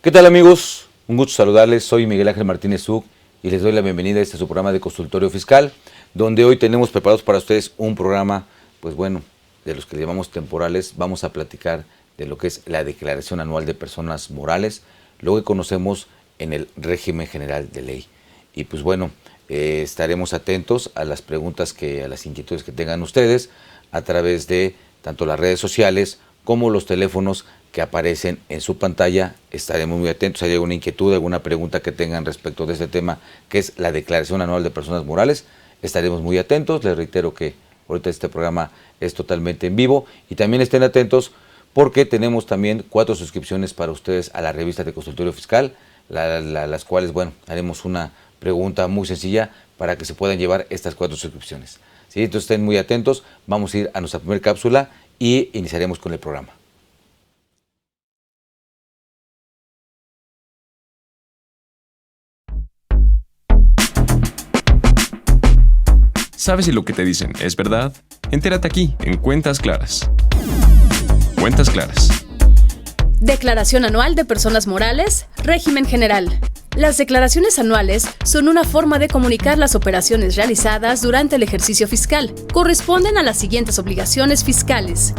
¿Qué tal, amigos? Un gusto saludarles. Soy Miguel Ángel Martínez Zug y les doy la bienvenida a este su programa de Consultorio Fiscal, donde hoy tenemos preparados para ustedes un programa, pues bueno, de los que le llamamos temporales. Vamos a platicar de lo que es la Declaración Anual de Personas Morales, lo que conocemos en el régimen general de ley. Y pues bueno, estaremos atentos a las preguntas, a las inquietudes que tengan ustedes a través de tanto las redes sociales como los teléfonos que aparecen en su pantalla. Estaremos muy atentos. Si hay alguna inquietud, alguna pregunta que tengan respecto de este tema, que es la Declaración Anual de Personas Morales, estaremos muy atentos. Les reitero que ahorita este programa es totalmente en vivo y también estén atentos porque tenemos también 4 suscripciones para ustedes a la revista de Consultorio Fiscal, las cuales, bueno, haremos una pregunta muy sencilla para que se puedan llevar estas 4 suscripciones. ¿Sí? Entonces estén muy atentos. Vamos a ir a nuestra primera cápsula y iniciaremos con el programa. ¿Sabes si lo que te dicen es verdad? Entérate aquí, en Cuentas Claras. Cuentas Claras. Declaración Anual de Personas Morales, Régimen General. Las declaraciones anuales son una forma de comunicar las operaciones realizadas durante el ejercicio fiscal. Corresponden a las siguientes obligaciones fiscales.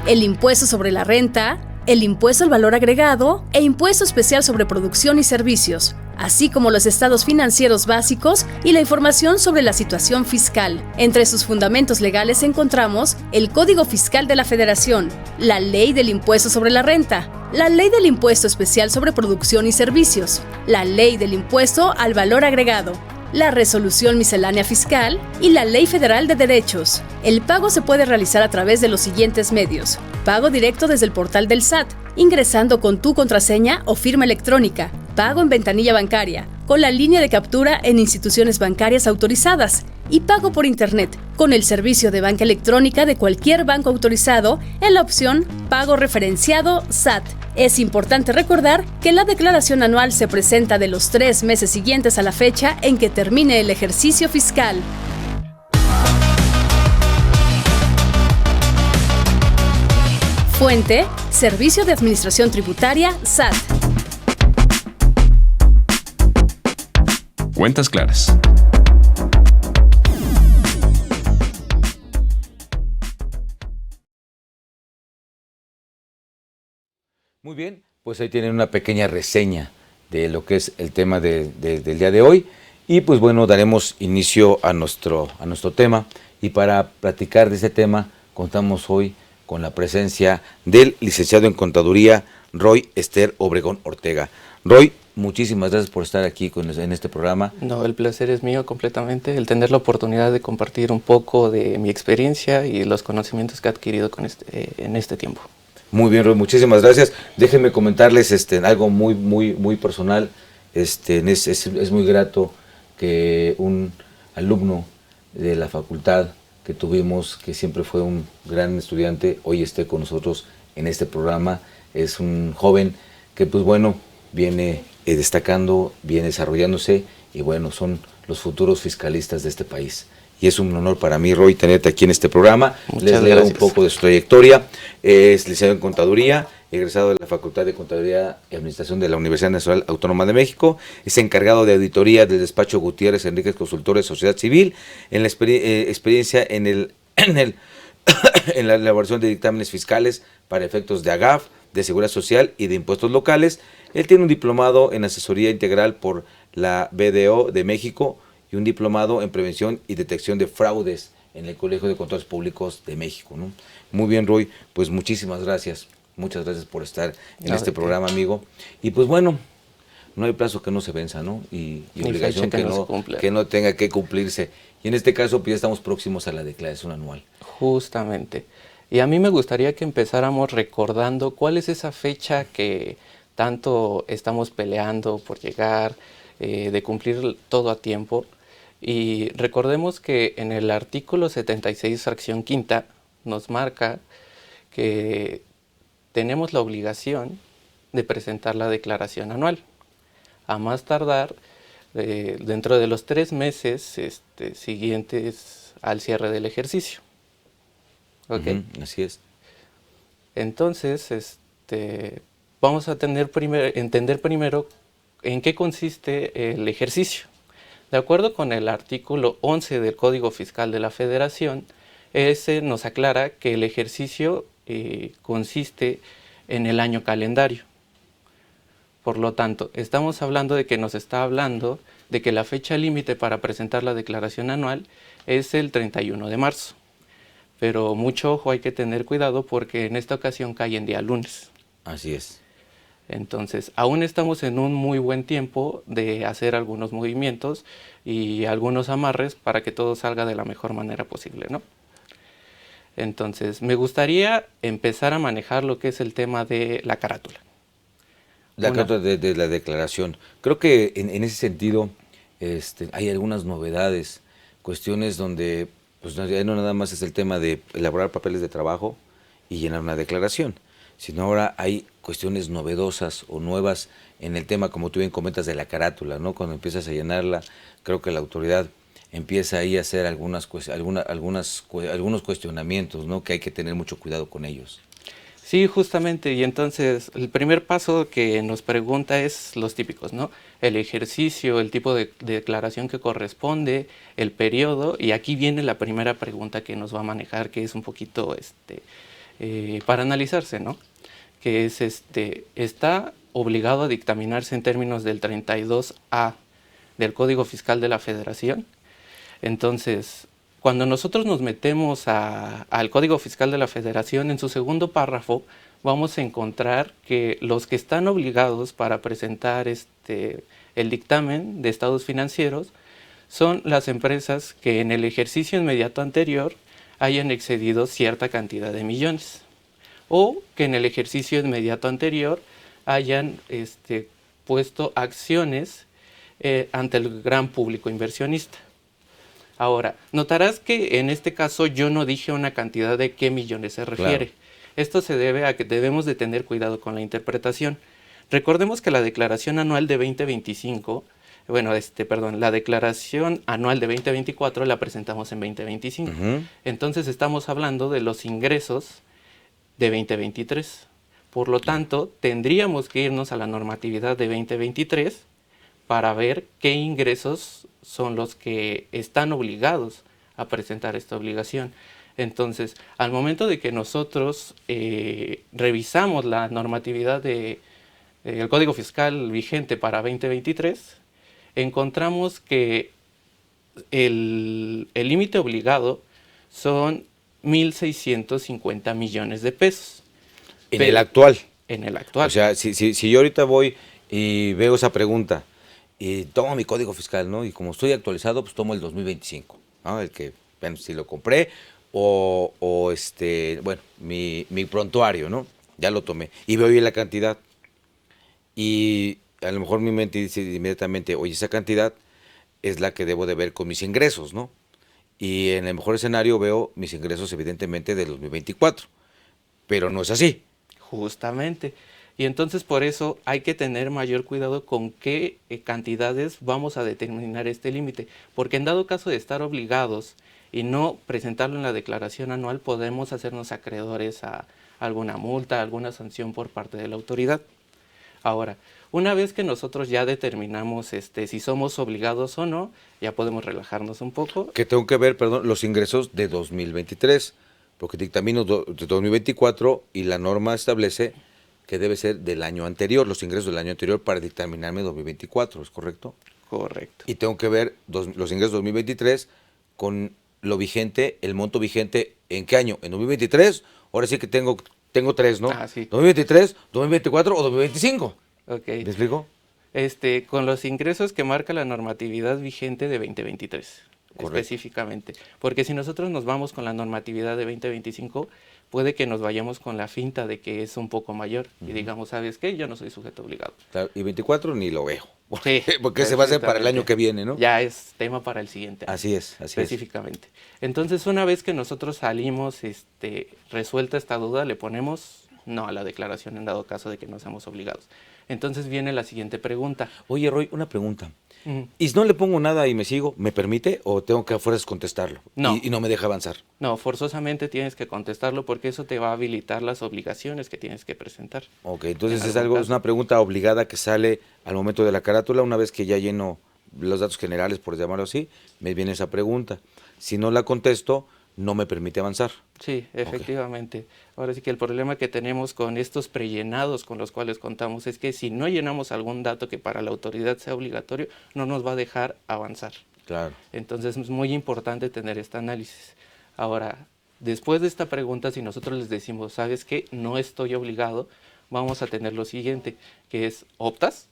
El impuesto sobre la renta, el impuesto al valor agregado e impuesto especial sobre producción y servicios, así como los estados financieros básicos y la información sobre la situación fiscal. Entre sus fundamentos legales encontramos el Código Fiscal de la Federación, la Ley del Impuesto sobre la Renta, la Ley del Impuesto Especial sobre Producción y Servicios, la Ley del Impuesto al Valor Agregado, la Resolución Miscelánea Fiscal y la Ley Federal de Derechos. El pago se puede realizar a través de los siguientes medios. Pago directo desde el portal del SAT, ingresando con tu contraseña o firma electrónica. Pago en ventanilla bancaria, con la línea de captura en instituciones bancarias autorizadas. Y pago por Internet, con el servicio de banca electrónica de cualquier banco autorizado en la opción Pago referenciado SAT. Es importante recordar que la declaración anual se presenta de los 3 meses siguientes a la fecha en que termine el ejercicio fiscal. Fuente: Servicio de Administración Tributaria, SAT. Cuentas Claras. Muy bien, pues ahí tienen una pequeña reseña de lo que es el tema del día de hoy. Y pues bueno, daremos inicio a nuestro tema. Y para platicar de este tema, contamos hoy con la presencia del licenciado en Contaduría, Roy Ester Obregón Ortega. Roy, muchísimas gracias por estar aquí en este programa. No, el placer es mío completamente, el tener la oportunidad de compartir un poco de mi experiencia y los conocimientos que he adquirido en este tiempo. Muy bien, Roy, muchísimas gracias. Déjenme comentarles algo muy personal. Es muy grato que un alumno de la facultad que tuvimos, que siempre fue un gran estudiante, hoy esté con nosotros en este programa. Es un joven que pues bueno, viene destacando, viene desarrollándose y bueno, son los futuros fiscalistas de este país. Y es un honor para mí, Roy, tenerte aquí en este programa. Les leo un poco de su trayectoria. Es licenciado en Contaduría, egresado de la Facultad de Contaduría y Administración de la Universidad Nacional Autónoma de México. Es encargado de auditoría del despacho Gutiérrez Enríquez Consultores Sociedad Civil. En la experiencia en la elaboración de dictámenes fiscales para efectos de AGAF, de Seguridad Social y de Impuestos Locales. Él tiene un diplomado en Asesoría Integral por la BDO de México y un diplomado en Prevención y Detección de Fraudes en el Colegio de Contadores Públicos de México, ¿no? Muy bien, Roy, pues muchísimas gracias. Muchas gracias por estar en este programa, amigo. Y pues bueno, no hay plazo que no se venza, ¿no? Y obligación que no tenga que cumplirse. Y en este caso, pues ya estamos próximos a la declaración anual. Justamente. Y a mí me gustaría que empezáramos recordando cuál es esa fecha que tanto estamos peleando por llegar, de cumplir todo a tiempo. Y recordemos que en el artículo 76, fracción quinta, nos marca que tenemos la obligación de presentar la declaración anual. A más tardar, dentro de los 3 meses siguientes al cierre del ejercicio. ¿Okay? Así es. Entonces, vamos a entender primero en qué consiste el ejercicio. De acuerdo con el artículo 11 del Código Fiscal de la Federación, ese nos aclara que el ejercicio consiste en el año calendario. Por lo tanto, estamos hablando de que nos está hablando de que la fecha límite para presentar la declaración anual es el 31 de marzo. Pero mucho ojo, hay que tener cuidado porque en esta ocasión cae en día lunes. Así es. Entonces, aún estamos en un muy buen tiempo de hacer algunos movimientos y algunos amarres para que todo salga de la mejor manera posible, ¿no? Entonces, me gustaría empezar a manejar lo que es el tema de la carátula. La carta de la declaración. Creo que en ese sentido hay algunas novedades, cuestiones donde pues, no nada más es el tema de elaborar papeles de trabajo y llenar una declaración, sino ahora hay cuestiones novedosas o nuevas en el tema, como tú bien comentas, de la carátula, ¿no? Cuando empiezas a llenarla, creo que la autoridad empieza ahí a hacer algunos cuestionamientos, ¿no? Que hay que tener mucho cuidado con ellos. Sí, justamente, y entonces el primer paso que nos pregunta es los típicos, ¿no? El ejercicio, el tipo de declaración que corresponde, el periodo, y aquí viene la primera pregunta que nos va a manejar, que es un poquito para analizarse, ¿no? Que es, ¿está obligado a dictaminarse en términos del 32A del Código Fiscal de la Federación? Entonces, cuando nosotros nos metemos al Código Fiscal de la Federación, en su segundo párrafo, vamos a encontrar que los que están obligados para presentar el dictamen de estados financieros son las empresas que en el ejercicio inmediato anterior hayan excedido cierta cantidad de millones, o que en el ejercicio inmediato anterior hayan puesto acciones ante el gran público inversionista. Ahora, notarás que en este caso yo no dije una cantidad de qué millones se refiere. Claro. Esto se debe a que debemos de tener cuidado con la interpretación. Recordemos que la declaración anual de 2025, la declaración anual de 2024 la presentamos en 2025. Entonces estamos hablando de los ingresos de 2023. Por lo tanto, tendríamos que irnos a la normatividad de 2023 para ver qué ingresos son los que están obligados a presentar esta obligación. Entonces, al momento de que nosotros revisamos la normatividad del Código Fiscal vigente para 2023, encontramos que el límite obligado son 1.650 millones de pesos. ¿En el actual? En el actual. O sea, si yo ahorita voy y veo esa pregunta, y tomo mi código fiscal, ¿no? Y como estoy actualizado, pues tomo el 2025, ¿no? El que, bueno, si lo compré, mi prontuario, ¿no? Ya lo tomé. Y veo bien la cantidad. Y a lo mejor mi mente dice inmediatamente, oye, esa cantidad es la que debo de ver con mis ingresos, ¿no? Y en el mejor escenario veo mis ingresos, evidentemente, del 2024. Pero no es así. Justamente. Y entonces por eso hay que tener mayor cuidado con qué cantidades vamos a determinar este límite, porque en dado caso de estar obligados y no presentarlo en la declaración anual, podemos hacernos acreedores a alguna multa, alguna sanción por parte de la autoridad. Ahora, una vez que nosotros ya determinamos si somos obligados o no, ya podemos relajarnos un poco. Que tengo que ver, perdón, los ingresos de 2023, porque dictamino de 2024 y la norma establece que debe ser del año anterior, los ingresos del año anterior para dictaminarme 2024, ¿es correcto? Correcto. Y tengo que ver los ingresos de 2023 con lo vigente, el monto vigente, ¿en qué año? ¿En 2023? Ahora sí que tengo tres, ¿no? Ah, sí. ¿2023, 2024 o 2025? Ok. ¿Me explico? Con los ingresos que marca la normatividad vigente de 2023. Correcto. Específicamente. Porque si nosotros nos vamos con la normatividad de 2025, puede que nos vayamos con la finta de que es un poco mayor y digamos, ¿sabes qué? Yo no soy sujeto obligado. Claro, y 24 ni lo veo. Sí, porque se va a hacer para el año que viene, ¿no? Ya es tema para el siguiente año. Así es. Específicamente. Entonces, una vez que nosotros salimos resuelta esta duda, le ponemos no a la declaración en dado caso de que no seamos obligados. Entonces viene la siguiente pregunta. Oye, Roy, una pregunta. Y si no le pongo nada y me sigo, ¿me permite o tengo que a fuerzas contestarlo? No. Y no me deja avanzar. No, forzosamente tienes que contestarlo porque eso te va a habilitar las obligaciones que tienes que presentar. Ok, entonces En es algún es caso. una pregunta obligada que sale al momento de la carátula. Una vez que ya lleno los datos generales, por llamarlo así, me viene esa pregunta. Si no la contesto, no me permite avanzar. Sí, efectivamente. Ahora sí que el problema que tenemos con estos prellenados con los cuales contamos es que si no llenamos algún dato que para la autoridad sea obligatorio, no nos va a dejar avanzar. Claro. Entonces es muy importante tener este análisis. Ahora, después de esta pregunta, si nosotros les decimos, ¿sabes qué? No estoy obligado, vamos a tener lo siguiente, que es, ¿optas?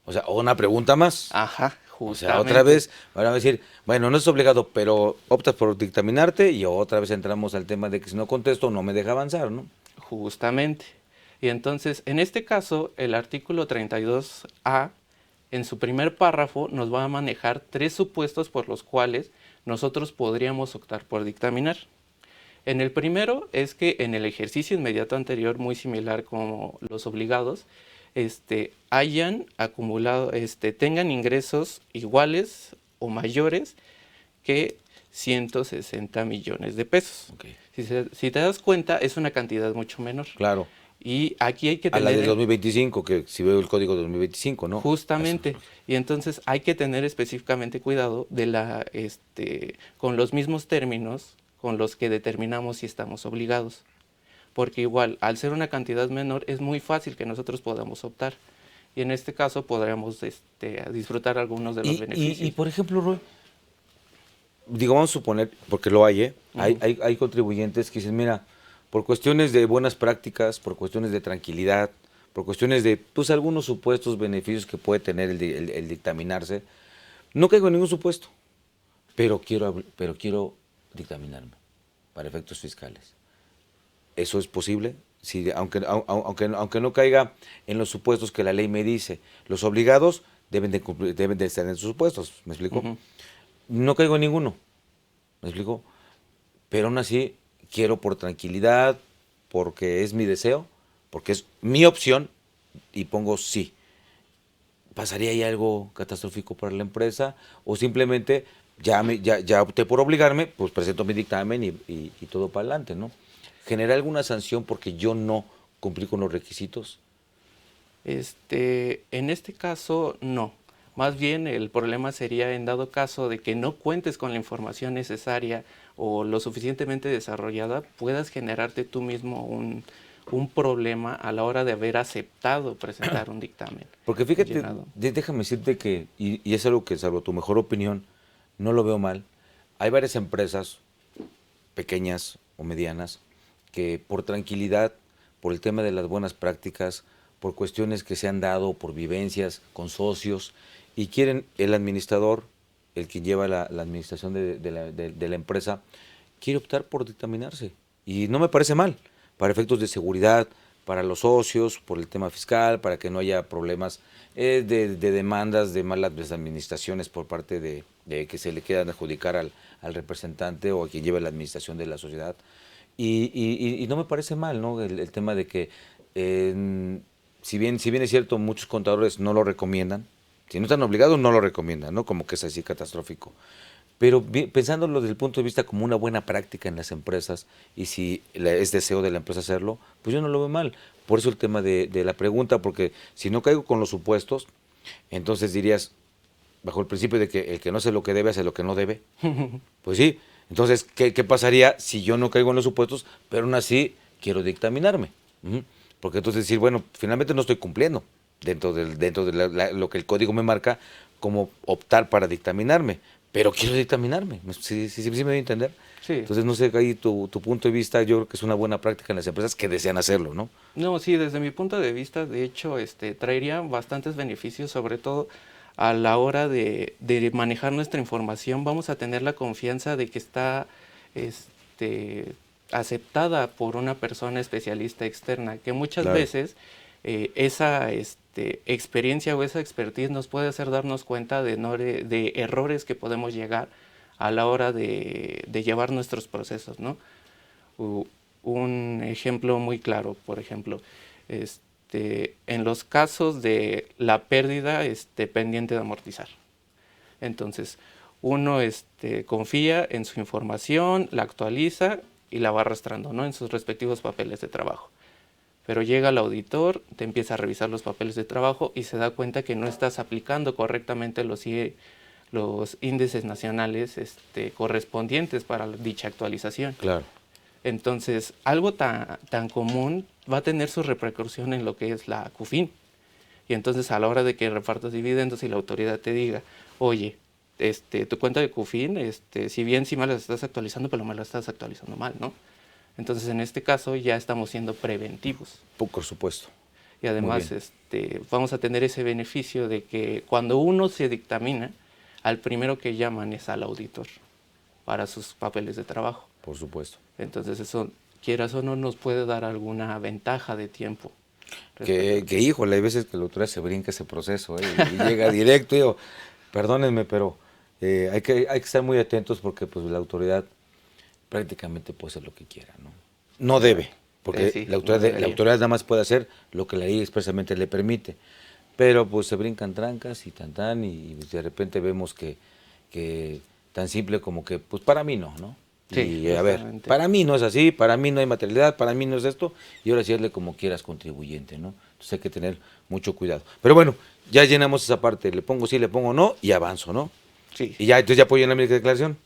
O sea, una pregunta más. Ajá, O justamente. sea, otra vez van a decir, bueno, no es obligado, pero optas por dictaminarte y otra vez entramos al tema de que si no contesto no me deja avanzar, ¿no? Justamente. Y entonces, en este caso, el artículo 32A, en su primer párrafo, nos va a manejar 3 supuestos por los cuales nosotros podríamos optar por dictaminar. En el primero es que en el ejercicio inmediato anterior, muy similar como los obligados, hayan acumulado, tengan ingresos iguales o mayores que 160 millones de pesos. Ok. Si te das cuenta, es una cantidad mucho menor. Claro. Y aquí hay que A la tener de 2025, que si veo el código de 2025, ¿no? justamente, Eso. y entonces hay que tener específicamente cuidado con los mismos términos con los que determinamos si estamos obligados. Porque igual, al ser una cantidad menor, es muy fácil que nosotros podamos optar. Y en este caso podríamos disfrutar algunos de los beneficios. Y, por ejemplo, Roy, digo, vamos a suponer, porque lo hay, ¿eh? Hay contribuyentes que dicen, mira, por cuestiones de buenas prácticas, por cuestiones de tranquilidad, por cuestiones de, pues, algunos supuestos beneficios que puede tener el dictaminarse, no caigo en ningún supuesto, pero quiero dictaminarme para efectos fiscales. ¿Eso es posible? Sí, aunque no caiga en los supuestos que la ley me dice, los obligados deben de estar en sus supuestos, ¿me explico? No caigo en ninguno, ¿me explico? Pero aún así quiero por tranquilidad, porque es mi deseo, porque es mi opción y pongo sí. ¿Pasaría ahí algo catastrófico para la empresa? ¿O simplemente ya opté por obligarme, pues presento mi dictamen y todo para adelante, ¿no? ¿Genera alguna sanción porque yo no cumplí con los requisitos? En este caso, no. Más bien el problema sería en dado caso de que no cuentes con la información necesaria o lo suficientemente desarrollada, puedas generarte tú mismo un problema a la hora de haber aceptado presentar un dictamen. Porque fíjate, llenado. déjame decirte que, y es algo que, salvo tu mejor opinión, no lo veo mal. Hay varias empresas, pequeñas o medianas, que por tranquilidad, por el tema de las buenas prácticas, por cuestiones que se han dado, por vivencias con socios, y quieren el administrador, el que lleva la administración de la empresa, quiere optar por dictaminarse. Y no me parece mal, para efectos de seguridad, para los socios, por el tema fiscal, para que no haya problemas de demandas, de malas administraciones por parte de que se le quieran adjudicar al representante o a quien lleva la administración de la sociedad. Y no me parece mal, ¿no? El tema de que, si bien es cierto, muchos contadores no lo recomiendan, si no están obligados, no lo recomiendan, ¿no? Como que es así catastrófico. Pero pensándolo desde el punto de vista como una buena práctica en las empresas, y si es deseo de la empresa hacerlo, pues yo no lo veo mal. Por eso el tema de la pregunta, porque si no caigo con los supuestos, entonces dirías, bajo el principio de que el que no hace lo que debe, hace lo que no debe. Pues sí. Entonces, ¿qué pasaría si yo no caigo en los supuestos, pero aún así quiero dictaminarme? Porque entonces decir, bueno, finalmente no estoy cumpliendo dentro de lo que el código me marca como optar para dictaminarme, pero quiero dictaminarme. ¿Sí me voy a entender? Sí. Entonces, no sé, ahí tu punto de vista, yo creo que es una buena práctica en las empresas que desean hacerlo, ¿no? No, sí, desde mi punto de vista, de hecho, traería bastantes beneficios, sobre todo a la hora de manejar nuestra información. Vamos a tener la confianza de que está aceptada por una persona especialista externa, que muchas Claro. veces esa experiencia o esa expertise nos puede hacer darnos cuenta de errores que podemos llegar a la hora de llevar nuestros procesos, ¿no? Un ejemplo muy claro, por ejemplo, en los casos de la pérdida pendiente de amortizar. Entonces, uno confía en su información, la actualiza y la va arrastrando, ¿no?, en sus respectivos papeles de trabajo. Pero llega el auditor, te empieza a revisar los papeles de trabajo y se da cuenta que no estás aplicando correctamente los índices nacionales correspondientes para dicha actualización. Claro. Entonces, algo tan común va a tener su repercusión en lo que es la CUFIN. Y entonces, a la hora de que repartas dividendos y la autoridad te diga, oye, tu cuenta de CUFIN, si bien sí me la estás actualizando, pero me la estás actualizando mal, ¿no? Entonces, en este caso, ya estamos siendo preventivos. Por supuesto. Y además, vamos a tener ese beneficio de que cuando uno se dictamina, al primero que llaman es al auditor para sus papeles de trabajo. Por supuesto. Entonces, eso, quieras o no, nos puede dar alguna ventaja de tiempo. Que híjole, hay veces que la autoridad se brinca ese proceso, y llega directo y digo, perdónenme, pero hay que estar muy atentos porque pues la autoridad prácticamente puede hacer lo que quiera, ¿no? No debe, porque Sí, la autoridad nada más puede hacer lo que la ley expresamente le permite, pero pues se brincan trancas y y de repente vemos que tan simple como que, pues para mí no, ¿no? Sí, Y a ver, justamente. para mí no es así, para mí no hay materialidad, para mí no es esto, y ahora sí hazle como quieras contribuyente, ¿no? Entonces hay que tener mucho cuidado. Pero bueno, ya llenamos esa parte, le pongo sí, le pongo no, y avanzo, ¿no? Sí. Y ya, entonces ya puedo llenar mi declaración.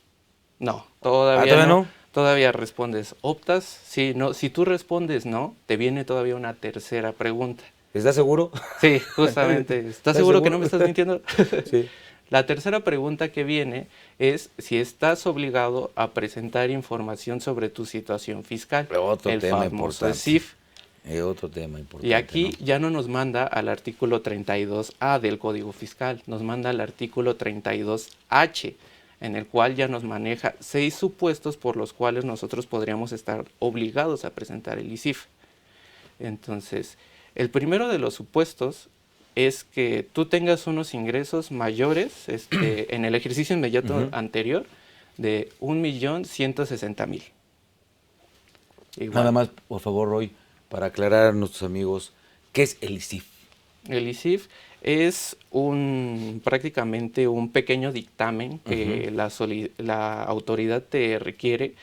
No, todavía ¿todavía no. no? Todavía respondes, optas. Sí, no. Si tú respondes no, te viene todavía una tercera pregunta. ¿Estás seguro? Sí, justamente. ¿Estás seguro que no me estás mintiendo? Sí. La tercera pregunta que viene es si estás obligado a presentar información sobre tu situación fiscal. Otro el tema famoso importante. SIF. Otro tema importante. Y aquí ¿no? ya no nos manda al artículo 32A del Código Fiscal, nos manda al artículo 32H, en el cual ya nos maneja 6 supuestos por los cuales nosotros podríamos estar obligados a presentar el ISIF. Entonces, el primero de los supuestos es que tú tengas unos ingresos mayores en el ejercicio inmediato anterior de 1.160.000. Nada más, por favor, Roy, para aclarar a nuestros amigos, ¿qué es el ISIF? El ISIF es prácticamente un pequeño dictamen que la autoridad te requiere,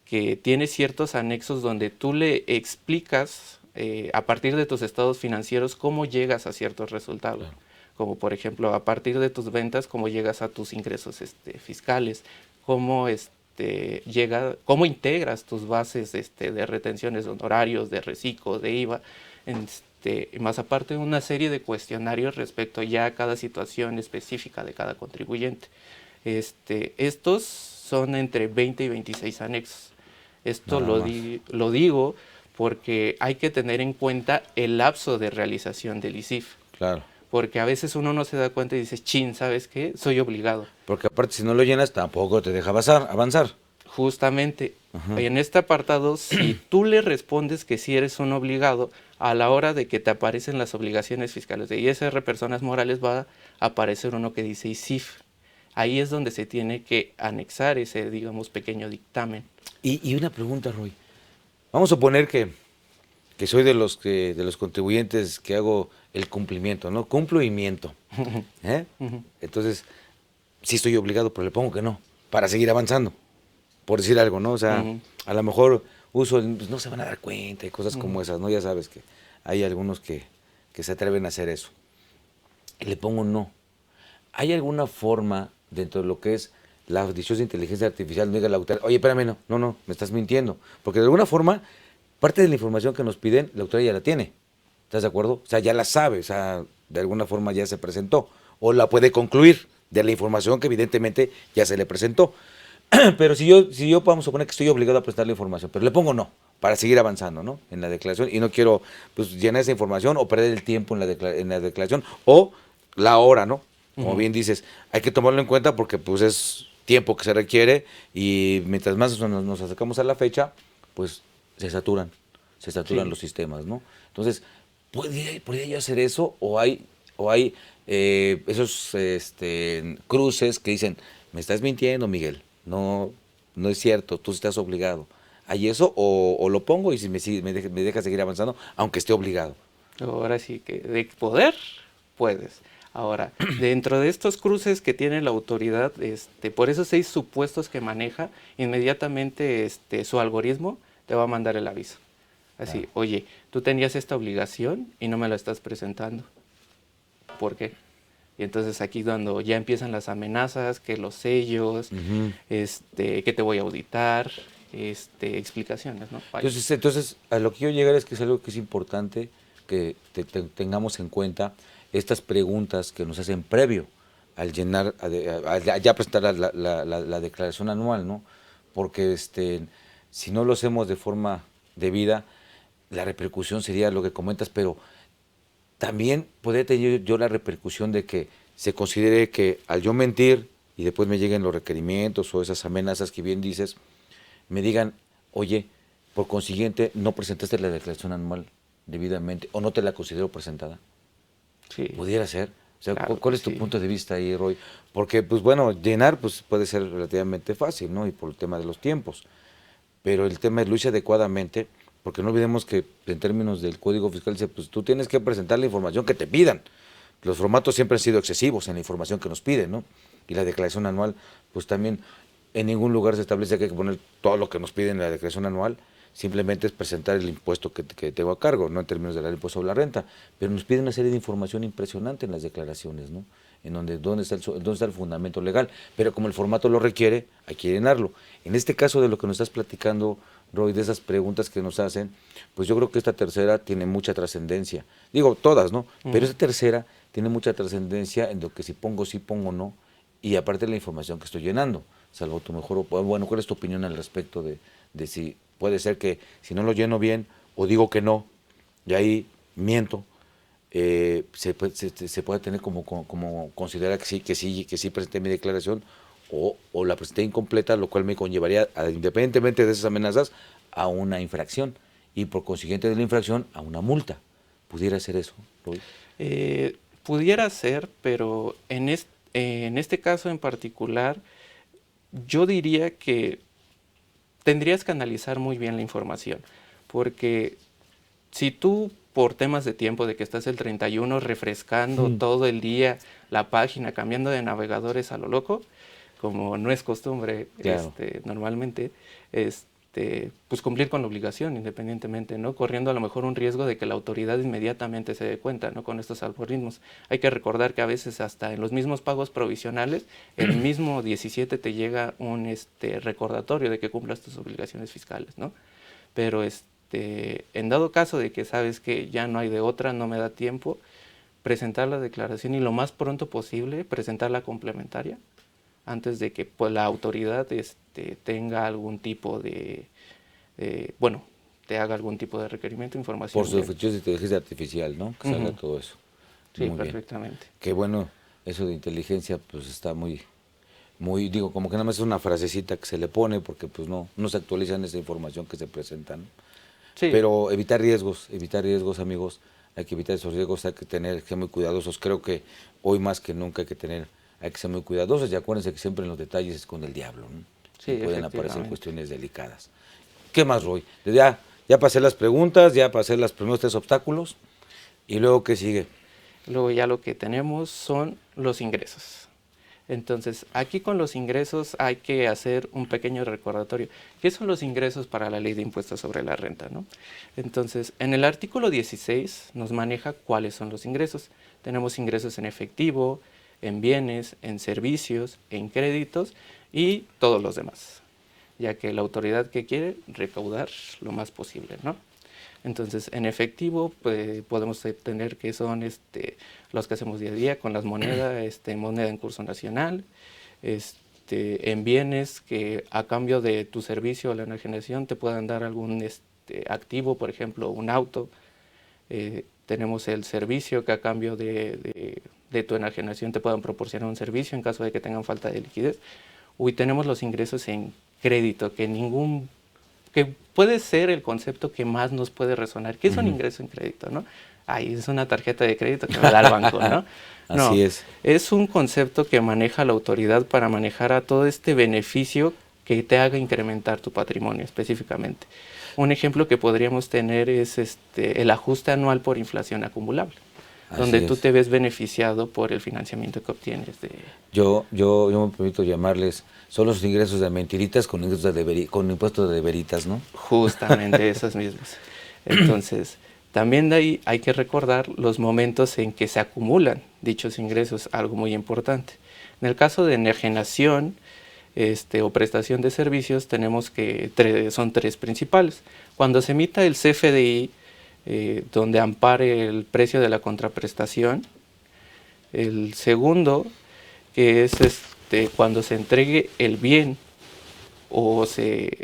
que tiene ciertos anexos donde tú le explicas a partir de tus estados financieros cómo llegas a ciertos resultados. Claro. Como por ejemplo, a partir de tus ventas, cómo llegas a tus ingresos fiscales, cómo cómo integras tus bases de retenciones de honorarios, de reciclo, de IVA, más aparte de una serie de cuestionarios respecto ya a cada situación específica de cada contribuyente. Estos son entre 20 y 26 anexos. Esto lo digo porque hay que tener en cuenta el lapso de realización del ISIF. Claro. Porque a veces uno no se da cuenta y dice, chin, ¿sabes qué? Soy obligado. Porque aparte si no lo llenas tampoco te deja avanzar. Justamente. En este apartado, si tú le respondes que sí eres un obligado, a la hora de que te aparecen las obligaciones fiscales de ISR personas morales va a aparecer uno que dice ISIF. Ahí es donde se tiene que anexar ese, digamos, pequeño dictamen. Y una pregunta, Roy. Vamos a suponer que soy de los contribuyentes que hago el cumplimiento, ¿no? Cumplo y miento. Entonces, sí estoy obligado, pero le pongo que no, para seguir avanzando, por decir algo, ¿no? O sea, a lo mejor pues no se van a dar cuenta y cosas como esas, ¿no? Ya sabes que hay algunos que se atreven a hacer eso. Y le pongo no. ¿Hay alguna forma dentro de lo que es la dichosa inteligencia artificial, no diga la autoridad, oye, espérame, no, me estás mintiendo? Porque de alguna forma, parte de la información que nos piden, la autoridad ya la tiene. ¿Estás de acuerdo? O sea, ya la sabe, o sea, de alguna forma ya se presentó. O la puede concluir de la información que evidentemente ya se le presentó. Pero si yo vamos a suponer que estoy obligado a prestar la información, pero le pongo no, para seguir avanzando, ¿no? En la declaración, y no quiero pues llenar esa información o perder el tiempo en la declaración, o la hora, ¿no? Como bien dices, hay que tomarlo en cuenta porque pues es tiempo que se requiere y mientras más nos acercamos a la fecha, pues se saturan los sistemas, ¿no? Entonces, ¿podría yo hacer eso? ¿O hay esos cruces que dicen, me estás mintiendo, Miguel? No es cierto, tú estás obligado. ¿Hay eso o lo pongo y si me deja seguir avanzando, aunque esté obligado? Ahora sí que de poder, puedes. Ahora, dentro de estos cruces que tiene la autoridad, por esos 6 supuestos que maneja, inmediatamente su algoritmo te va a mandar el aviso. Así, oye, tú tenías esta obligación y no me la estás presentando. ¿Por qué? Y entonces aquí cuando ya empiezan las amenazas, que los sellos, que te voy a auditar, explicaciones, ¿no? Entonces, a lo que yo llegar es que es algo que es importante que tengamos en cuenta estas preguntas que nos hacen previo al llenar, a ya presentar la declaración anual, ¿no? Porque si no lo hacemos de forma debida, la repercusión sería lo que comentas, pero también podría tener yo la repercusión de que se considere que al yo mentir y después me lleguen los requerimientos o esas amenazas que bien dices, me digan, oye, por consiguiente no presentaste la declaración anual debidamente o no te la considero presentada. Sí. Pudiera ser. O sea, Claro, ¿cuál es tu punto de vista ahí, Roy? Porque, pues bueno, llenar pues puede ser relativamente fácil, ¿no? Y por el tema de los tiempos. Pero el tema es lo hice adecuadamente, porque no olvidemos que en términos del Código Fiscal dice, pues tú tienes que presentar la información que te pidan. Los formatos siempre han sido excesivos en la información que nos piden, ¿no? Y la declaración anual, pues también en ningún lugar se establece que hay que poner todo lo que nos piden en la declaración anual. Simplemente es presentar el impuesto que tengo a cargo, no en términos del impuesto sobre la renta, pero nos piden una serie de información impresionante en las declaraciones, ¿no? En dónde está el fundamento legal, pero como el formato lo requiere, hay que llenarlo. En este caso de lo que nos estás platicando, Roy, de esas preguntas que nos hacen, pues yo creo que esta tercera tiene mucha trascendencia. Digo, todas, ¿no? Pero esta tercera tiene mucha trascendencia en lo que si pongo sí, pongo no, y aparte de la información que estoy llenando, salvo tu mejor, bueno, ¿cuál es tu opinión al respecto de si puede ser que si no lo lleno bien o digo que no, y ahí miento, se puede tener como considerar que sí presenté mi declaración o la presenté incompleta, lo cual me conllevaría, independientemente de esas amenazas, a una infracción y por consiguiente de la infracción a una multa? ¿Pudiera ser eso, Roy? Pudiera ser, pero en este caso en particular, yo diría que tendrías que analizar muy bien la información, porque si tú por temas de tiempo, de que estás el 31 refrescando todo el día la página, cambiando de navegadores a lo loco, como no es costumbre, Claro. normalmente, pues cumplir con la obligación independientemente, ¿no? Corriendo a lo mejor un riesgo de que la autoridad inmediatamente se dé cuenta, ¿no? Con estos algoritmos. Hay que recordar que a veces hasta en los mismos pagos provisionales, el mismo 17 te llega un recordatorio de que cumplas tus obligaciones fiscales, ¿no? Pero en dado caso de que sabes que ya no hay de otra, no me da tiempo, presentar la declaración y lo más pronto posible presentar la complementaria antes de que pues, la autoridad tenga algún tipo bueno, te haga algún tipo de requerimiento de información. Por sus features de inteligencia artificial, ¿no? Que salga todo eso. Sí, muy perfectamente. Bien. Qué bueno, eso de inteligencia pues está muy, digo, como que nada más es una frasecita que se le pone porque pues no se actualizan esa información que se presenta, ¿no? Sí. Pero evitar riesgos, amigos, hay que evitar esos riesgos, hay que ser muy cuidadosos. Creo que hoy más que nunca hay que ser muy cuidadosos y acuérdense que siempre en los detalles es con el diablo, ¿no? Sí, pueden aparecer efectivamente. cuestiones delicadas. ¿Qué más, Roy? Ya pasé las preguntas, ya pasé los primeros 3 obstáculos y luego ¿qué sigue? Luego ya lo que tenemos son los ingresos. Entonces, aquí con los ingresos hay que hacer un pequeño recordatorio. ¿Qué son los ingresos para la ley de impuestos sobre la renta, ¿no? Entonces, en el artículo 16 nos maneja cuáles son los ingresos. Tenemos ingresos en efectivo, en bienes, en servicios, en créditos y todos los demás, ya que la autoridad que quiere recaudar lo más posible, ¿no? Entonces, en efectivo pues, podemos tener que son los que hacemos día a día con las monedas, moneda en curso nacional, en bienes que a cambio de tu servicio a la enajenación te puedan dar algún activo, por ejemplo, un auto. Tenemos el servicio que a cambio de tu enajenación te puedan proporcionar un servicio en caso de que tengan falta de liquidez. Y tenemos los ingresos en crédito, que puede ser el concepto que más nos puede resonar. ¿Qué es un ingreso en crédito, no? Ay, es una tarjeta de crédito que me da el banco, ¿no? No, Así es. Es un concepto que maneja la autoridad para manejar a todo este beneficio que te haga incrementar tu patrimonio específicamente. Un ejemplo que podríamos tener es el ajuste anual por inflación acumulable, donde tú te ves beneficiado por el financiamiento que obtienes. Yo me permito llamarles, son los ingresos de mentiritas con impuestos de veritas, ¿no? Justamente esos mismos. Entonces, también de ahí hay que recordar los momentos en que se acumulan dichos ingresos, algo muy importante. En el caso de enajenación o prestación de servicios, tenemos que son tres principales. Cuando se emita el CFDI, donde ampare el precio de la contraprestación. El segundo, que es cuando se entregue el bien o se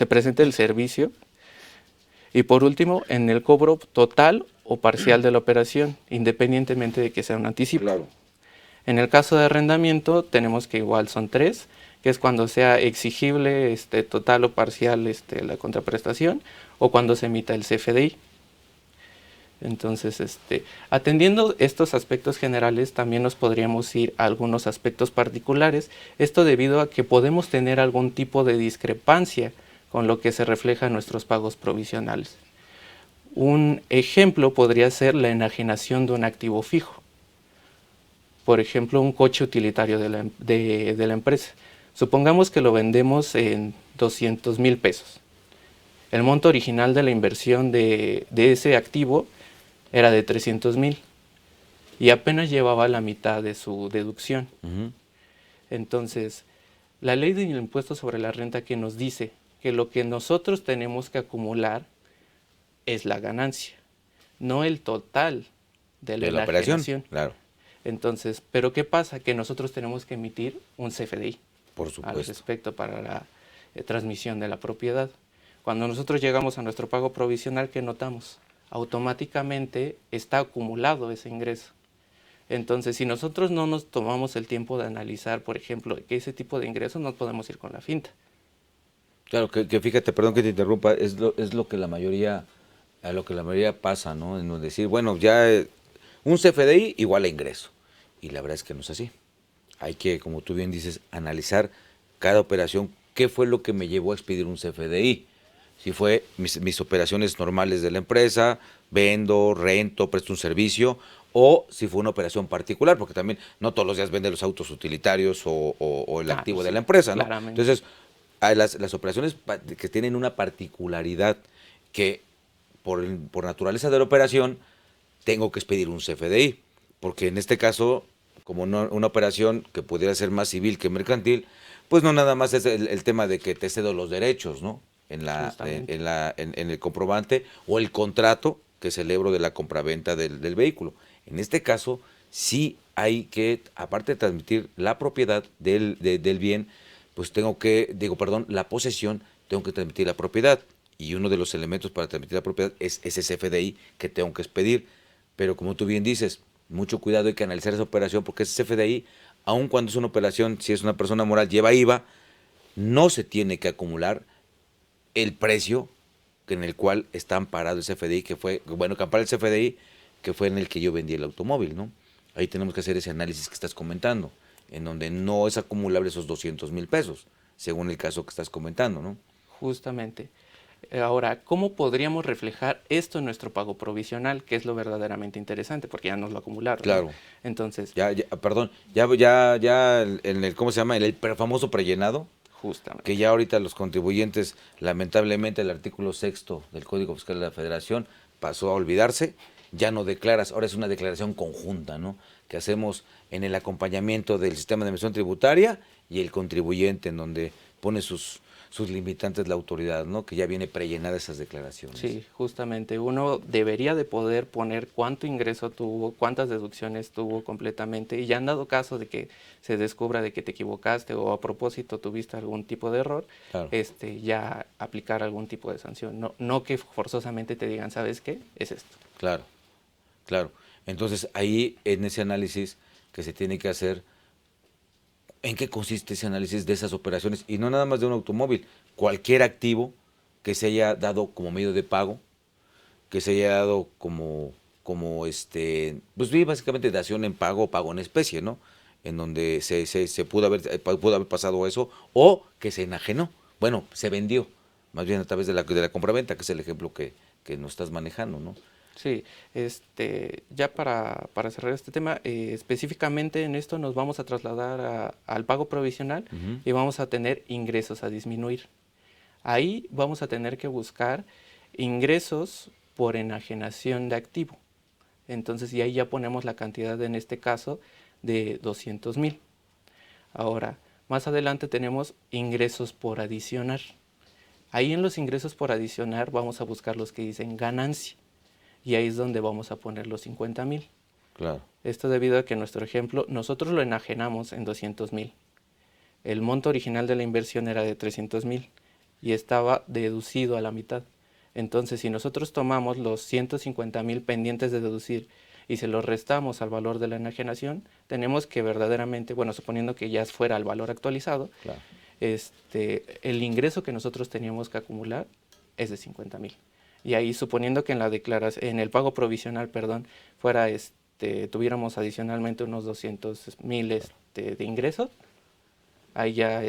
presente el servicio. Y por último, en el cobro total o parcial de la operación, independientemente de que sea un anticipo. Claro. En el caso de arrendamiento, tenemos que igual son tres, que es cuando sea exigible total o parcial la contraprestación, o cuando se emita el CFDI. Entonces, atendiendo estos aspectos generales, también nos podríamos ir a algunos aspectos particulares, esto debido a que podemos tener algún tipo de discrepancia con lo que se refleja en nuestros pagos provisionales. Un ejemplo podría ser la enajenación de un activo fijo. Por ejemplo, un coche utilitario de la empresa. Supongamos que lo vendemos en 200,000 pesos. El monto original de la inversión de ese activo era de 300,000 y apenas llevaba la mitad de su deducción. Entonces, la ley del impuesto sobre la renta que nos dice que lo que nosotros tenemos que acumular es la ganancia, no el total de la operación. Claro. Entonces, ¿pero qué pasa? Que nosotros tenemos que emitir un CFDI. Por supuesto. Al respecto para la transmisión de la propiedad. Cuando nosotros llegamos a nuestro pago provisional, ¿qué notamos? Automáticamente está acumulado ese ingreso. Entonces, si nosotros no nos tomamos el tiempo de analizar, por ejemplo, que ese tipo de ingresos no podemos ir con la finta. Claro, que fíjate, perdón que te interrumpa, es lo que la mayoría pasa, ¿no? En decir, bueno, ya un CFDI igual a ingreso. Y la verdad es que no es así. Hay que, como tú bien dices, analizar cada operación, qué fue lo que me llevó a expedir un CFDI. Si fue mis operaciones normales de la empresa, vendo, rento, presto un servicio, o si fue una operación particular, porque también no todos los días vende los autos utilitarios o el activo de la empresa, ¿no? Claramente. Entonces, hay las operaciones que tienen una particularidad que por naturaleza de la operación tengo que expedir un CFDI, porque en este caso, como una operación que pudiera ser más civil que mercantil, pues no nada más es el tema de que te cedo los derechos, ¿no? En el comprobante o el contrato que celebro de la compraventa del vehículo. En este caso, sí hay que, aparte de transmitir la propiedad del bien, pues la posesión, tengo que transmitir la propiedad. Y uno de los elementos para transmitir la propiedad es ese CFDI que tengo que expedir. Pero como tú bien dices, mucho cuidado, hay que analizar esa operación, porque ese CFDI, aun cuando es una operación, si es una persona moral, lleva IVA, no se tiene que acumular el precio en el cual está amparado el CFDI, que ampara el CFDI, que fue en el que yo vendí el automóvil, ¿no? Ahí tenemos que hacer ese análisis que estás comentando, en donde no es acumulable esos 200,000 pesos, según el caso que estás comentando, ¿no? Justamente. Ahora, ¿cómo podríamos reflejar esto en nuestro pago provisional? Que es lo verdaderamente interesante, porque ya nos lo acumularon. Claro. ¿No? Entonces. Ya en el, ¿cómo se llama? El famoso prellenado. Justamente. Que ya ahorita los contribuyentes, lamentablemente el artículo 6º del Código Fiscal de la Federación pasó a olvidarse, ya no declaras, ahora es una declaración conjunta, ¿no? Que hacemos en el acompañamiento del sistema de emisión tributaria y el contribuyente, en donde pone sus limitantes la autoridad, ¿no? Que ya viene prellenada esas declaraciones. Sí, justamente. Uno debería de poder poner cuánto ingreso tuvo, cuántas deducciones tuvo completamente, y ya han dado caso de que se descubra de que te equivocaste o a propósito tuviste algún tipo de error, claro, ya aplicar algún tipo de sanción. No que forzosamente te digan, ¿sabes qué? Es esto. Claro, claro. Entonces ahí en ese análisis que se tiene que hacer, ¿en qué consiste ese análisis de esas operaciones? Y no nada más de un automóvil, cualquier activo que se haya dado como medio de pago, que se haya dado como pues sí, básicamente dación en pago o pago en especie, ¿no? en donde se pudo haber pasado eso, o que se enajenó, bueno, se vendió, más bien a través de la compraventa, que es el ejemplo que nos estás manejando, ¿no? Sí, ya para cerrar este tema, específicamente en esto nos vamos a trasladar al pago provisional y vamos a tener ingresos a disminuir. Ahí vamos a tener que buscar ingresos por enajenación de activo. Entonces, y ahí ya ponemos la cantidad, en este caso, de 200,000. Ahora, más adelante tenemos ingresos por adicionar. Ahí en los ingresos por adicionar vamos a buscar los que dicen ganancia. Y ahí es donde vamos a poner los 50,000. Claro. Esto debido a que nuestro ejemplo, nosotros lo enajenamos en 200,000. El monto original de la inversión era de 300,000 y estaba deducido a la mitad. Entonces, si nosotros tomamos los 150,000 pendientes de deducir y se los restamos al valor de la enajenación, tenemos que verdaderamente, bueno, suponiendo que ya fuera el valor actualizado, Claro. El ingreso que nosotros teníamos que acumular es de 50,000. Y ahí, suponiendo que en el pago provisional, fuera, tuviéramos adicionalmente unos 200,000 de ingresos, ahí ya,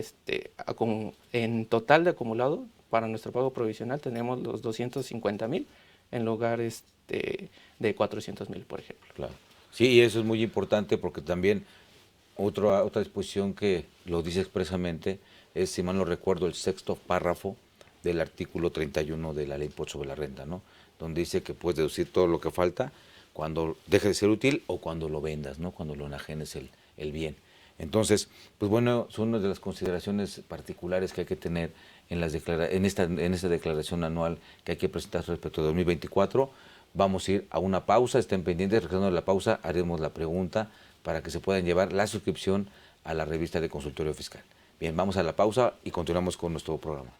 en total de acumulado, para nuestro pago provisional tenemos los 250,000 en lugar de 400,000, por ejemplo. Claro. Sí, y eso es muy importante porque también otra disposición que lo dice expresamente es, si mal no recuerdo, el 6º párrafo del artículo 31 de la Ley Impuesto sobre la Renta, ¿no? Donde dice que puedes deducir todo lo que falta cuando deje de ser útil o cuando lo vendas, ¿no? Cuando lo enajenes el bien. Entonces, pues bueno, son una de las consideraciones particulares que hay que tener en esta declaración anual que hay que presentar respecto a 2024. Vamos a ir a una pausa, estén pendientes, regresando a la pausa haremos la pregunta para que se puedan llevar la suscripción a la revista de Consultorio Fiscal. Bien, vamos a la pausa y continuamos con nuestro programa.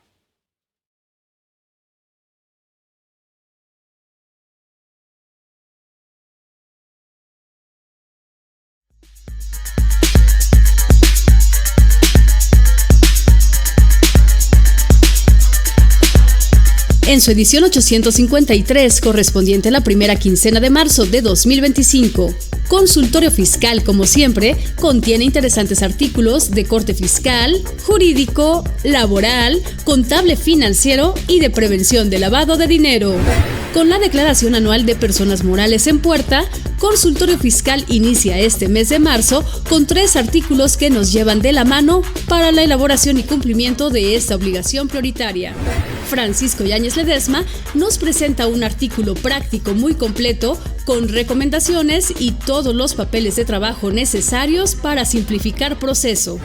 En su edición 853, correspondiente a la primera quincena de marzo de 2025, Consultorio Fiscal, como siempre, contiene interesantes artículos de corte fiscal, jurídico, laboral, contable financiero y de prevención de lavado de dinero. Con la declaración anual de personas morales en puerta, Consultorio Fiscal inicia este mes de marzo con 3 artículos que nos llevan de la mano para la elaboración y cumplimiento de esta obligación prioritaria. Francisco Yáñez Ledesma nos presenta un artículo práctico muy completo con recomendaciones y todos los papeles de trabajo necesarios para simplificar proceso.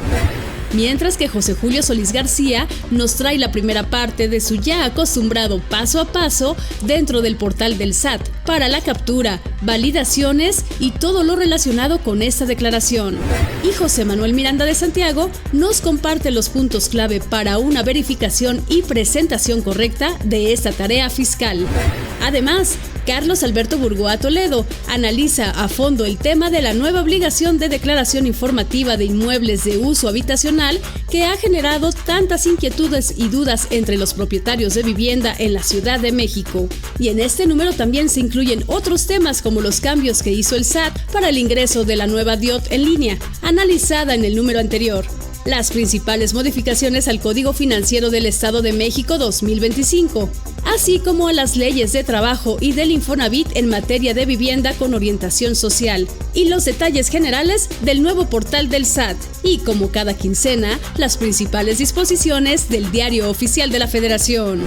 Mientras que José Julio Solís García nos trae la primera parte de su ya acostumbrado paso a paso dentro del portal del SAT para la captura, validaciones y todo lo relacionado con esta declaración. Y José Manuel Miranda de Santiago nos comparte los puntos clave para una verificación y presentación correcta de esta tarea fiscal. Además, Carlos Alberto Burgoa Toledo analiza a fondo el tema de la nueva obligación de declaración informativa de inmuebles de uso habitacional que ha generado tantas inquietudes y dudas entre los propietarios de vivienda en la Ciudad de México. Y en este número también se incluyen otros temas como los cambios que hizo el SAT para el ingreso de la nueva DIOT en línea, analizada en el número anterior. Las principales modificaciones al Código Financiero del Estado de México 2025, así como a las leyes de trabajo y del Infonavit en materia de vivienda con orientación social, y los detalles generales del nuevo portal del SAT, y como cada quincena, las principales disposiciones del Diario Oficial de la Federación.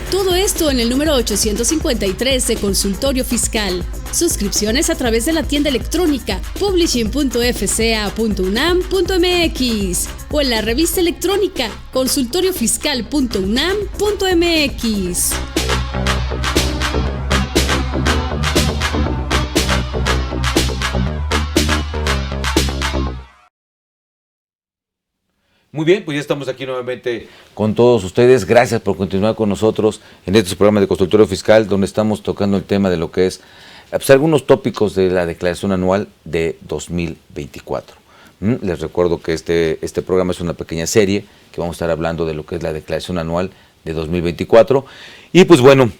Todo esto en el número 853 de Consultorio Fiscal. Suscripciones a través de la tienda electrónica publishing.fca.unam.mx o en la revista electrónica consultoriofiscal.unam.mx. Muy bien, pues ya estamos aquí nuevamente con todos ustedes. Gracias por continuar con nosotros en este programa de Consultorio Fiscal, donde estamos tocando el tema de lo que es pues, algunos tópicos de la declaración anual de 2024. Les recuerdo que este programa es una pequeña serie que vamos a estar hablando de lo que es la declaración anual de 2024. Y pues bueno,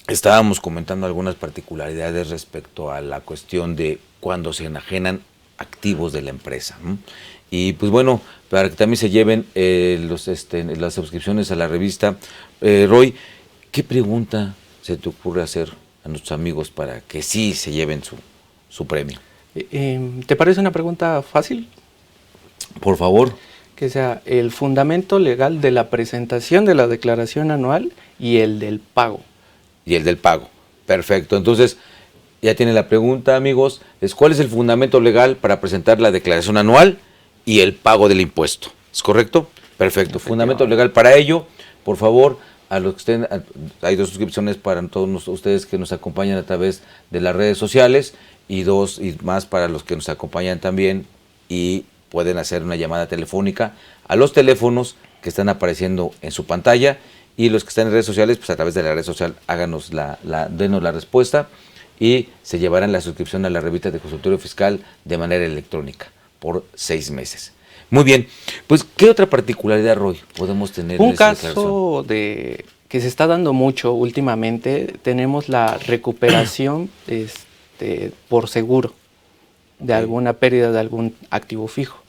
estábamos comentando algunas particularidades respecto a la cuestión de cuando se enajenan activos de la empresa, ¿no? Y pues bueno, para que también se lleven las suscripciones a la revista, Roy, ¿qué pregunta se te ocurre hacer a nuestros amigos para que sí se lleven su premio? ¿Te parece una pregunta fácil? Por favor. Que sea el fundamento legal de la presentación de la declaración anual y el del pago. Y el del pago. Perfecto. Entonces, ya tiene la pregunta, amigos, ¿cuál es el fundamento legal para presentar la declaración anual y el pago del impuesto? ¿Es correcto? Perfecto. Fundamento legal para ello, por favor, a los que estén, hay 2 suscripciones para todos ustedes que nos acompañan a través de las redes sociales y 2 y más para los que nos acompañan también y pueden hacer una llamada telefónica a los teléfonos que están apareciendo en su pantalla, y los que están en redes sociales, pues a través de la red social háganos denos la respuesta y se llevarán la suscripción a la revista de consultorio fiscal de manera electrónica por 6 meses. Muy bien, pues ¿qué otra particularidad, Roy, podemos tener en esta declaración? Un caso que se está dando mucho últimamente, tenemos la recuperación por seguro de alguna pérdida de algún activo fijo.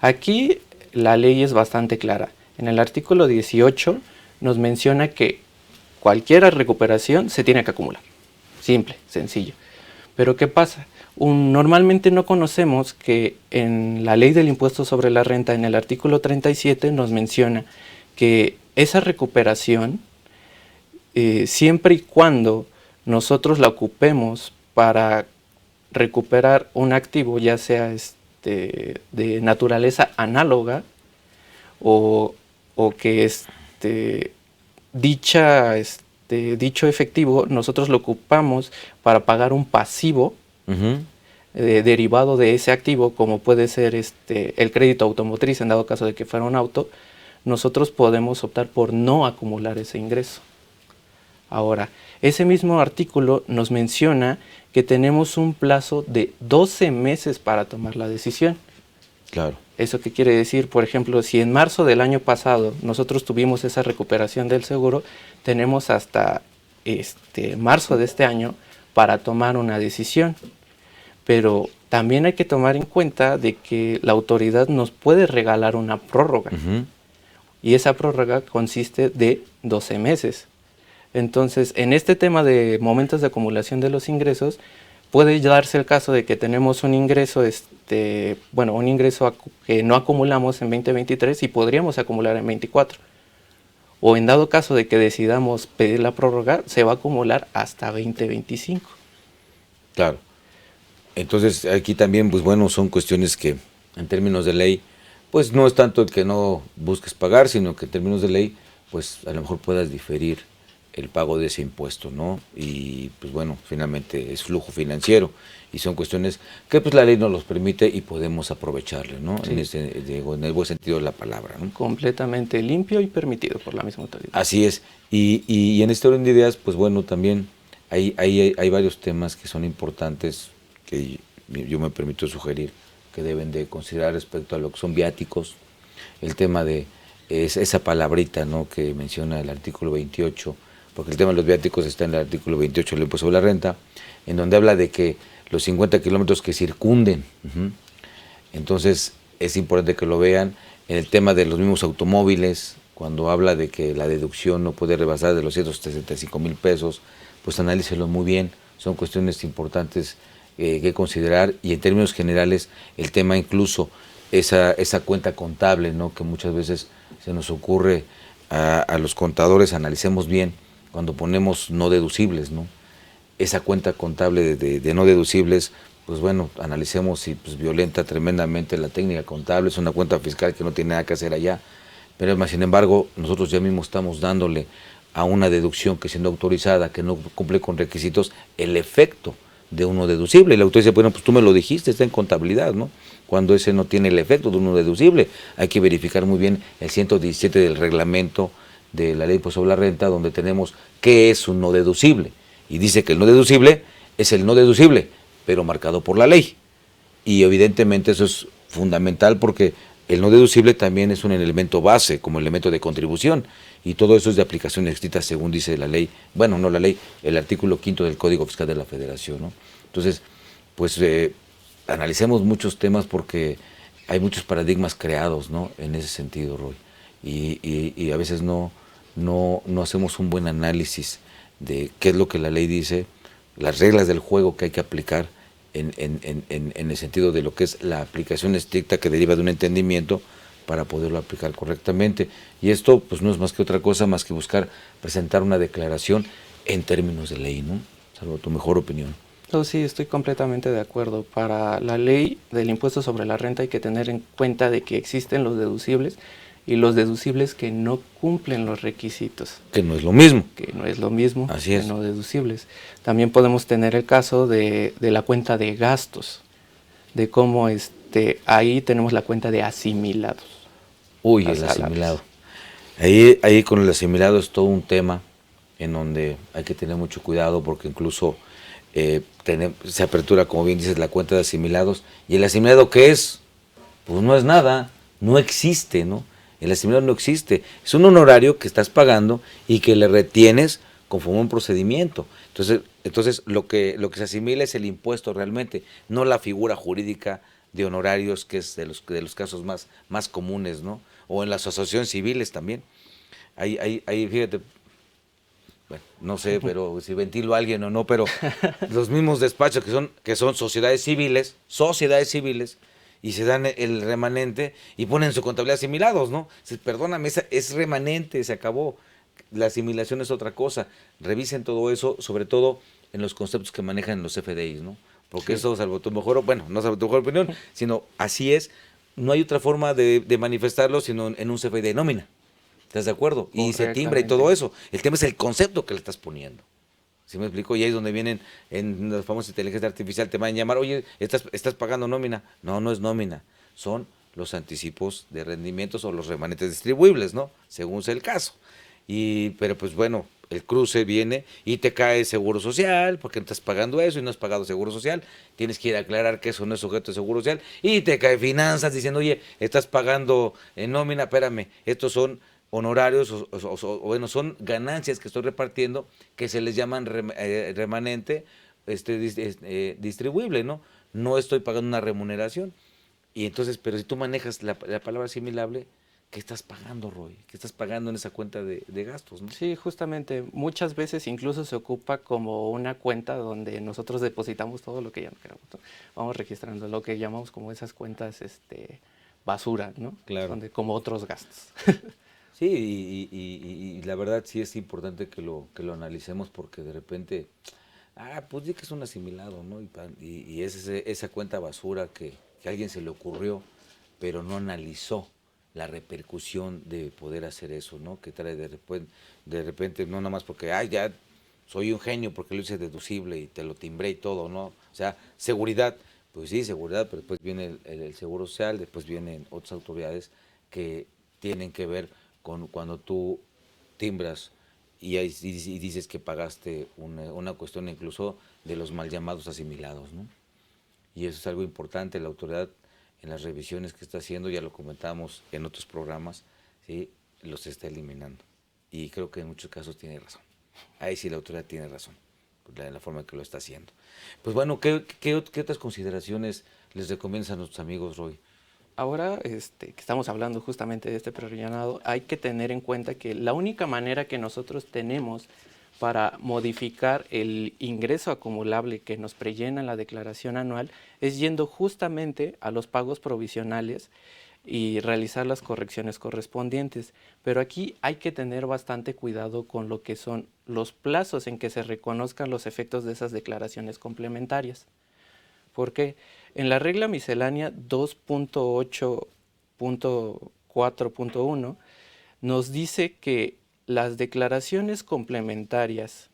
Aquí la ley es bastante clara. En el artículo 18 nos menciona que cualquier recuperación se tiene que acumular. Simple, sencillo. Pero ¿qué pasa? Normalmente no conocemos que en la ley del impuesto sobre la renta, en el artículo 37, nos menciona que esa recuperación, siempre y cuando nosotros la ocupemos para recuperar un activo, ya sea de naturaleza análoga o que dicho efectivo nosotros lo ocupamos para pagar un pasivo derivado de ese activo, como puede ser el crédito automotriz en dado caso de que fuera un auto, nosotros podemos optar por no acumular ese ingreso. Ahora, ese mismo artículo nos menciona que tenemos un plazo de 12 meses para tomar la decisión. Claro. ¿Eso qué quiere decir? Por ejemplo, si en marzo del año pasado nosotros tuvimos esa recuperación del seguro, tenemos hasta marzo de este año para tomar una decisión. Pero también hay que tomar en cuenta de que la autoridad nos puede regalar una prórroga. Y esa prórroga consiste de 12 meses. Entonces, en este tema de momentos de acumulación de los ingresos, puede darse el caso de que tenemos un ingreso, un ingreso que no acumulamos en 2023 y podríamos acumular en 24. O en dado caso de que decidamos pedir la prórroga, se va a acumular hasta 2025. Claro. Entonces, aquí también, pues bueno, son cuestiones que en términos de ley, pues no es tanto el que no busques pagar, sino que en términos de ley, pues a lo mejor puedas diferir el pago de ese impuesto, ¿no? Y pues bueno, finalmente es flujo financiero y son cuestiones que pues la ley nos los permite y podemos aprovecharle, ¿no? Sí. En el buen sentido de la palabra, ¿no? Completamente limpio y permitido por la misma autoridad. Así es. Y en este orden de ideas, pues bueno, también hay varios temas que son importantes que yo me permito sugerir que deben de considerar respecto a lo que son viáticos. El tema de esa palabrita, ¿no?, que menciona el artículo 28, porque el tema de los viáticos está en el artículo 28 del impuesto sobre la renta, en donde habla de que los 50 kilómetros que circunden. Entonces es importante que lo vean. En el tema de los mismos automóviles, cuando habla de que la deducción no puede rebasar de los 165,000 pesos, pues analícelo muy bien. Son cuestiones importantes que considerar, y en términos generales el tema incluso esa cuenta contable, ¿no?, que muchas veces se nos ocurre a los contadores, analicemos bien cuando ponemos no deducibles, ¿no? Esa cuenta contable de no deducibles, pues bueno, analicemos si pues violenta tremendamente la técnica contable, es una cuenta fiscal que no tiene nada que hacer allá, pero sin embargo nosotros ya mismo estamos dándole a una deducción que siendo autorizada, que no cumple con requisitos, el efecto de uno deducible. Y la autoridad dice, bueno, pues tú me lo dijiste, está en contabilidad, ¿no? Cuando ese no tiene el efecto de uno deducible, hay que verificar muy bien el 117 del reglamento de la ley sobre la renta, donde tenemos qué es un no deducible. Y dice que el no deducible es el no deducible, pero marcado por la ley. Y evidentemente eso es fundamental porque el no deducible también es un elemento base, como elemento de contribución. Y todo eso es de aplicación estricta según dice la ley, bueno, no la ley, el artículo 5 del Código Fiscal de la Federación, ¿no? Entonces, pues analicemos muchos temas porque hay muchos paradigmas creados, ¿no? En ese sentido, Roy. Y a veces no hacemos un buen análisis de qué es lo que la ley dice, las reglas del juego que hay que aplicar en el sentido de lo que es la aplicación estricta que deriva de un entendimiento para poderlo aplicar correctamente. Y esto pues no es más que otra cosa, más que buscar presentar una declaración en términos de ley, ¿no? Salvo tu mejor opinión. No, sí, estoy completamente de acuerdo. Para la ley del impuesto sobre la renta hay que tener en cuenta de que existen los deducibles y los deducibles que no cumplen los requisitos. Que no es lo mismo. Que no es lo mismo Así que es. no deducibles. También podemos tener el caso de la cuenta de gastos, de cómo ahí tenemos la cuenta de asimilados. Uy, el asimilado. Ahí con el asimilado es todo un tema en donde hay que tener mucho cuidado porque incluso se apertura, como bien dices, la cuenta de asimilados. ¿Y el asimilado qué es? Pues no es nada, no existe, ¿no? El asimilado no existe. Es un honorario que estás pagando y que le retienes conforme a un procedimiento. Entonces lo que se asimila es el impuesto realmente, no la figura jurídica de honorarios, que es de los casos más comunes, ¿no? O en las asociaciones civiles también. Ahí fíjate, bueno, no sé, pero si ventilo a alguien o no, pero los mismos despachos que son sociedades civiles, y se dan el remanente y ponen su contabilidad asimilados, ¿no? Perdóname, es remanente, se acabó. La asimilación es otra cosa. Revisen todo eso, sobre todo en los conceptos que manejan los FDIs, ¿no? Porque eso, salvo tu mejor, bueno, no salvo tu mejor opinión, sino así es. No hay otra forma de manifestarlo sino en un CFDI de nómina. ¿Estás de acuerdo? Y se timbra y todo eso. El tema es el concepto que le estás poniendo. ¿Sí me explico? Y ahí es donde vienen, en la famosa inteligencia artificial, te van a llamar, oye, estás pagando nómina. No, no es nómina. Son los anticipos de rendimientos o los remanentes distribuibles, ¿no? Según sea el caso. Pero pues bueno, el cruce viene y te cae seguro social, porque no estás pagando eso y no has pagado seguro social. Tienes que ir a aclarar que eso no es sujeto de seguro social. Y te cae finanzas diciendo, oye, estás pagando en nómina, espérame, estos son honorarios o bueno, son ganancias que estoy repartiendo que se les llaman remanente distribuible, ¿no? No estoy pagando una remuneración. Y entonces, pero si tú manejas la palabra asimilable, ¿qué estás pagando, Roy? ¿Qué estás pagando en esa cuenta de gastos, ¿no? Sí, justamente, muchas veces incluso se ocupa como una cuenta donde nosotros depositamos todo lo que ya no queramos, ¿no? Vamos registrando lo que llamamos como esas cuentas basura, ¿no? Claro. Donde, como otros gastos. Sí, y la verdad sí es importante que lo analicemos porque de repente, pues di que es un asimilado, ¿no? Y es esa cuenta basura que a alguien se le ocurrió, pero no analizó la repercusión de poder hacer eso, ¿no? Que trae de repente no nada más porque, ya soy un genio porque lo hice deducible y te lo timbré y todo, ¿no? O sea, seguridad, pues sí, seguridad, pero después viene el Seguro Social, después vienen otras autoridades que tienen que ver con cuando tú timbras y dices que pagaste una cuestión incluso de los mal llamados asimilados, ¿no? Y eso es algo importante, la autoridad en las revisiones que está haciendo, ya lo comentábamos en otros programas, ¿sí? Los está eliminando. Y creo que en muchos casos tiene razón. Ahí sí la autoridad tiene razón, en la forma en que lo está haciendo. Pues bueno, ¿qué otras consideraciones les recomiendas a nuestros amigos, Roy? Ahora que estamos hablando justamente de este prellenado, hay que tener en cuenta que la única manera que nosotros tenemos para modificar el ingreso acumulable que nos prellena la declaración anual es yendo justamente a los pagos provisionales y realizar las correcciones correspondientes. Pero aquí hay que tener bastante cuidado con lo que son los plazos en que se reconozcan los efectos de esas declaraciones complementarias. Porque en la regla miscelánea 2.8.4.1 nos dice que las declaraciones complementarias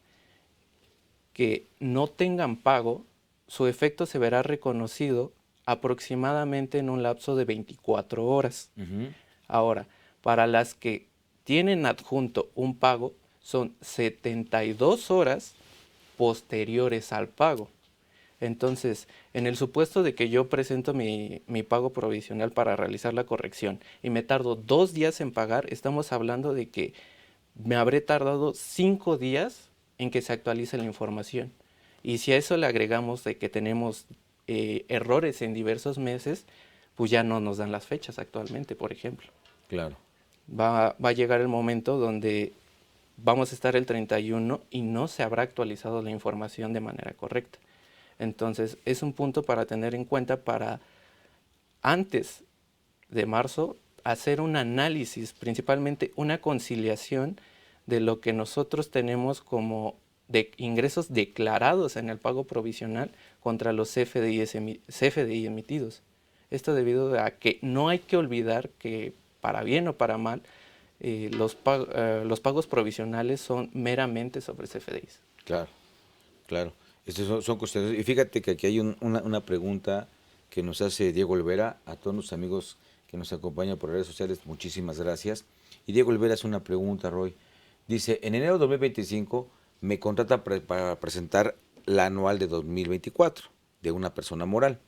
que no tengan pago, su efecto se verá reconocido aproximadamente en un lapso de 24 horas. Ahora, para las que tienen adjunto un pago, son 72 horas posteriores al pago. Entonces, en el supuesto de que yo presento mi pago provisional para realizar la corrección y me tardo 2 días en pagar, estamos hablando de que me habré tardado 5 días en que se actualice la información. Y si a eso le agregamos de que tenemos errores en diversos meses, pues ya no nos dan las fechas actualmente, por ejemplo. Claro. Va a llegar el momento donde vamos a estar el 31 y no se habrá actualizado la información de manera correcta. Entonces, es un punto para tener en cuenta para antes de marzo hacer un análisis, principalmente una conciliación de lo que nosotros tenemos como de ingresos declarados en el pago provisional contra los CFDI emitidos. Esto debido a que no hay que olvidar que, para bien o para mal, los pagos provisionales son meramente sobre CFDIs. Claro, claro. Estas son cuestiones. Y fíjate que aquí hay una pregunta que nos hace Diego Olvera, a todos los amigos que nos acompañan por redes sociales, muchísimas gracias. Y Diego Olvera hace una pregunta, Roy. Dice, en enero de 2025 me contratan para presentar la anual de 2024 de una persona moral,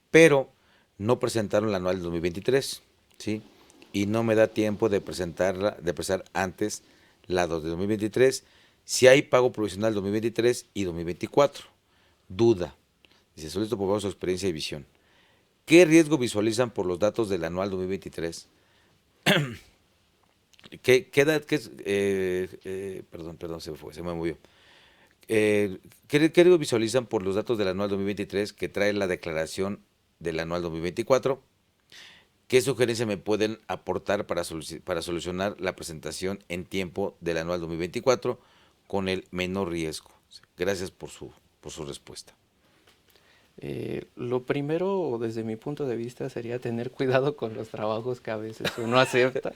pero no presentaron la anual de 2023, ¿sí? Y no me da tiempo de presentar antes la de 2023, si hay pago provisional 2023 y 2024. Duda. Dice, solicito por favor su experiencia y visión. ¿Qué riesgo visualizan por los datos del anual 2023? Perdón, se me movió. ¿Qué riesgo visualizan por los datos del anual 2023 que trae la declaración del anual 2024? ¿Qué sugerencia me pueden aportar para solucionar la presentación en tiempo del anual 2024 con el menor riesgo? Gracias por su respuesta. Lo primero, desde mi punto de vista, sería tener cuidado con los trabajos que a veces uno acepta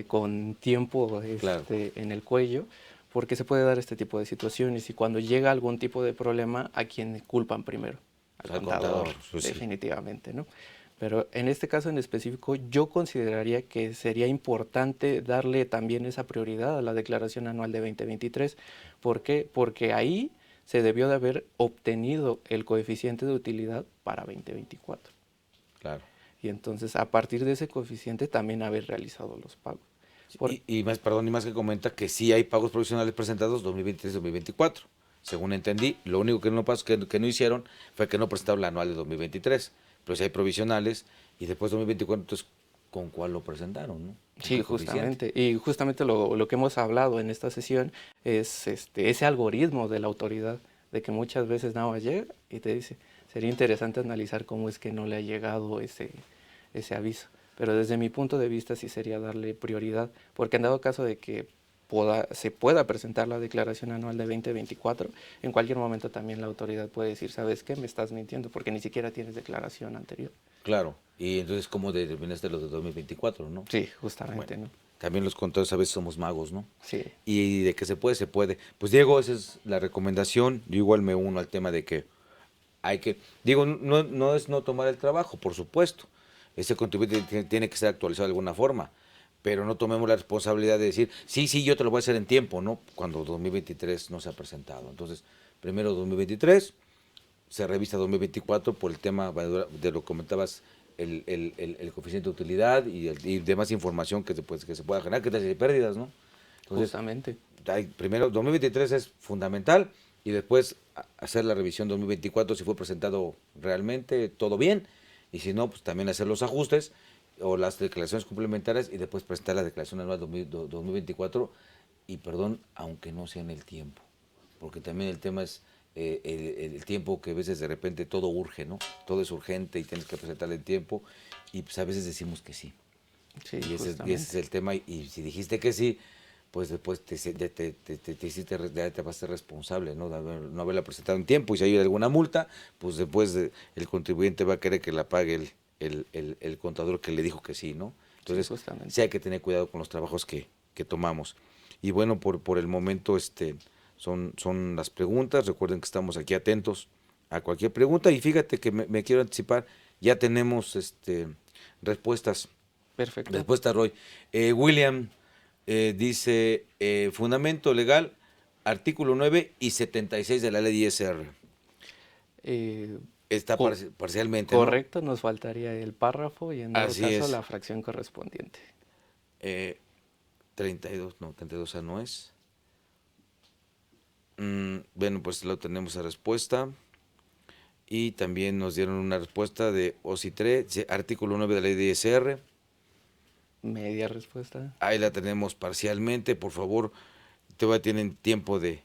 con tiempo Claro. en el cuello, porque se puede dar este tipo de situaciones y cuando llega algún tipo de problema, ¿a quién culpan primero? Al contador, pues, definitivamente, ¿no? Pero en este caso en específico, yo consideraría que sería importante darle también esa prioridad a la declaración anual de 2023. ¿Por qué? Porque ahí se debió de haber obtenido el coeficiente de utilidad para 2024. Claro. Y entonces, a partir de ese coeficiente, también haber realizado los pagos. Y más que comenta que sí hay pagos provisionales presentados 2023-2024. Según entendí, lo único que no pasó, que no hicieron fue que no presentaron la anual de 2023. Pero si hay provisionales y después 2024, entonces, ¿con cuál lo presentaron, no? Sí, justamente. Y justamente lo que hemos hablado en esta sesión es ese algoritmo de la autoridad, de que muchas veces nada más llega y te dice, sería interesante analizar cómo es que no le ha llegado ese aviso. Pero desde mi punto de vista sí sería darle prioridad, porque en dado caso de que se pueda presentar la declaración anual de 2024, en cualquier momento también la autoridad puede decir, ¿sabes qué? Me estás mintiendo porque ni siquiera tienes declaración anterior. Claro, y entonces, ¿cómo determinaste los de 2024, no? Sí, justamente, Bueno, ¿no? también los contadores a veces somos magos, ¿no? Sí. Y de que se puede, se puede. Pues Diego, esa es la recomendación. Yo igual me uno al tema de que hay que, digo, no es no tomar el trabajo, por supuesto. Ese contribuyente tiene que ser actualizado de alguna forma, pero no tomemos la responsabilidad de decir, sí, yo te lo voy a hacer en tiempo, ¿no? Cuando 2023 no se ha presentado. Entonces, primero 2023, se revisa 2024 por el tema de lo que comentabas, el coeficiente de utilidad y demás información que se pueda generar, que te hace pérdidas, ¿no? Entonces, Justamente. primero 2023 es fundamental y después hacer la revisión 2024 si fue presentado realmente todo bien y si no, pues también hacer los ajustes o las declaraciones complementarias y después presentar la declaración anual 2024 y perdón, aunque no sea en el tiempo, porque también el tema es el tiempo que a veces de repente todo urge, ¿no? Todo es urgente y tienes que presentarle el tiempo y pues a veces decimos que sí. Sí, Y ese es el tema y si dijiste que sí, pues después te vas a ser responsable, ¿no? De no haberla presentado en tiempo y si hay alguna multa, pues después el contribuyente va a querer que la pague el contador que le dijo que sí, ¿no? Entonces, sí hay que tener cuidado con los trabajos que tomamos. Y bueno, por el momento son las preguntas. Recuerden que estamos aquí atentos a cualquier pregunta y fíjate que me quiero anticipar, ya tenemos respuestas. Perfecto. Respuesta, Roy. William dice, fundamento legal, artículo 9 y 76 de la ley ISR. Está parcialmente, correcto, ¿no? Nos faltaría el párrafo y en dado caso la fracción correspondiente. 32 no es. Bueno, pues lo tenemos a respuesta. y también nos dieron una respuesta de OCITRE, artículo 9 de la ley de ISR. Media respuesta. Ahí la tenemos parcialmente, por favor, todavía tienen tiempo de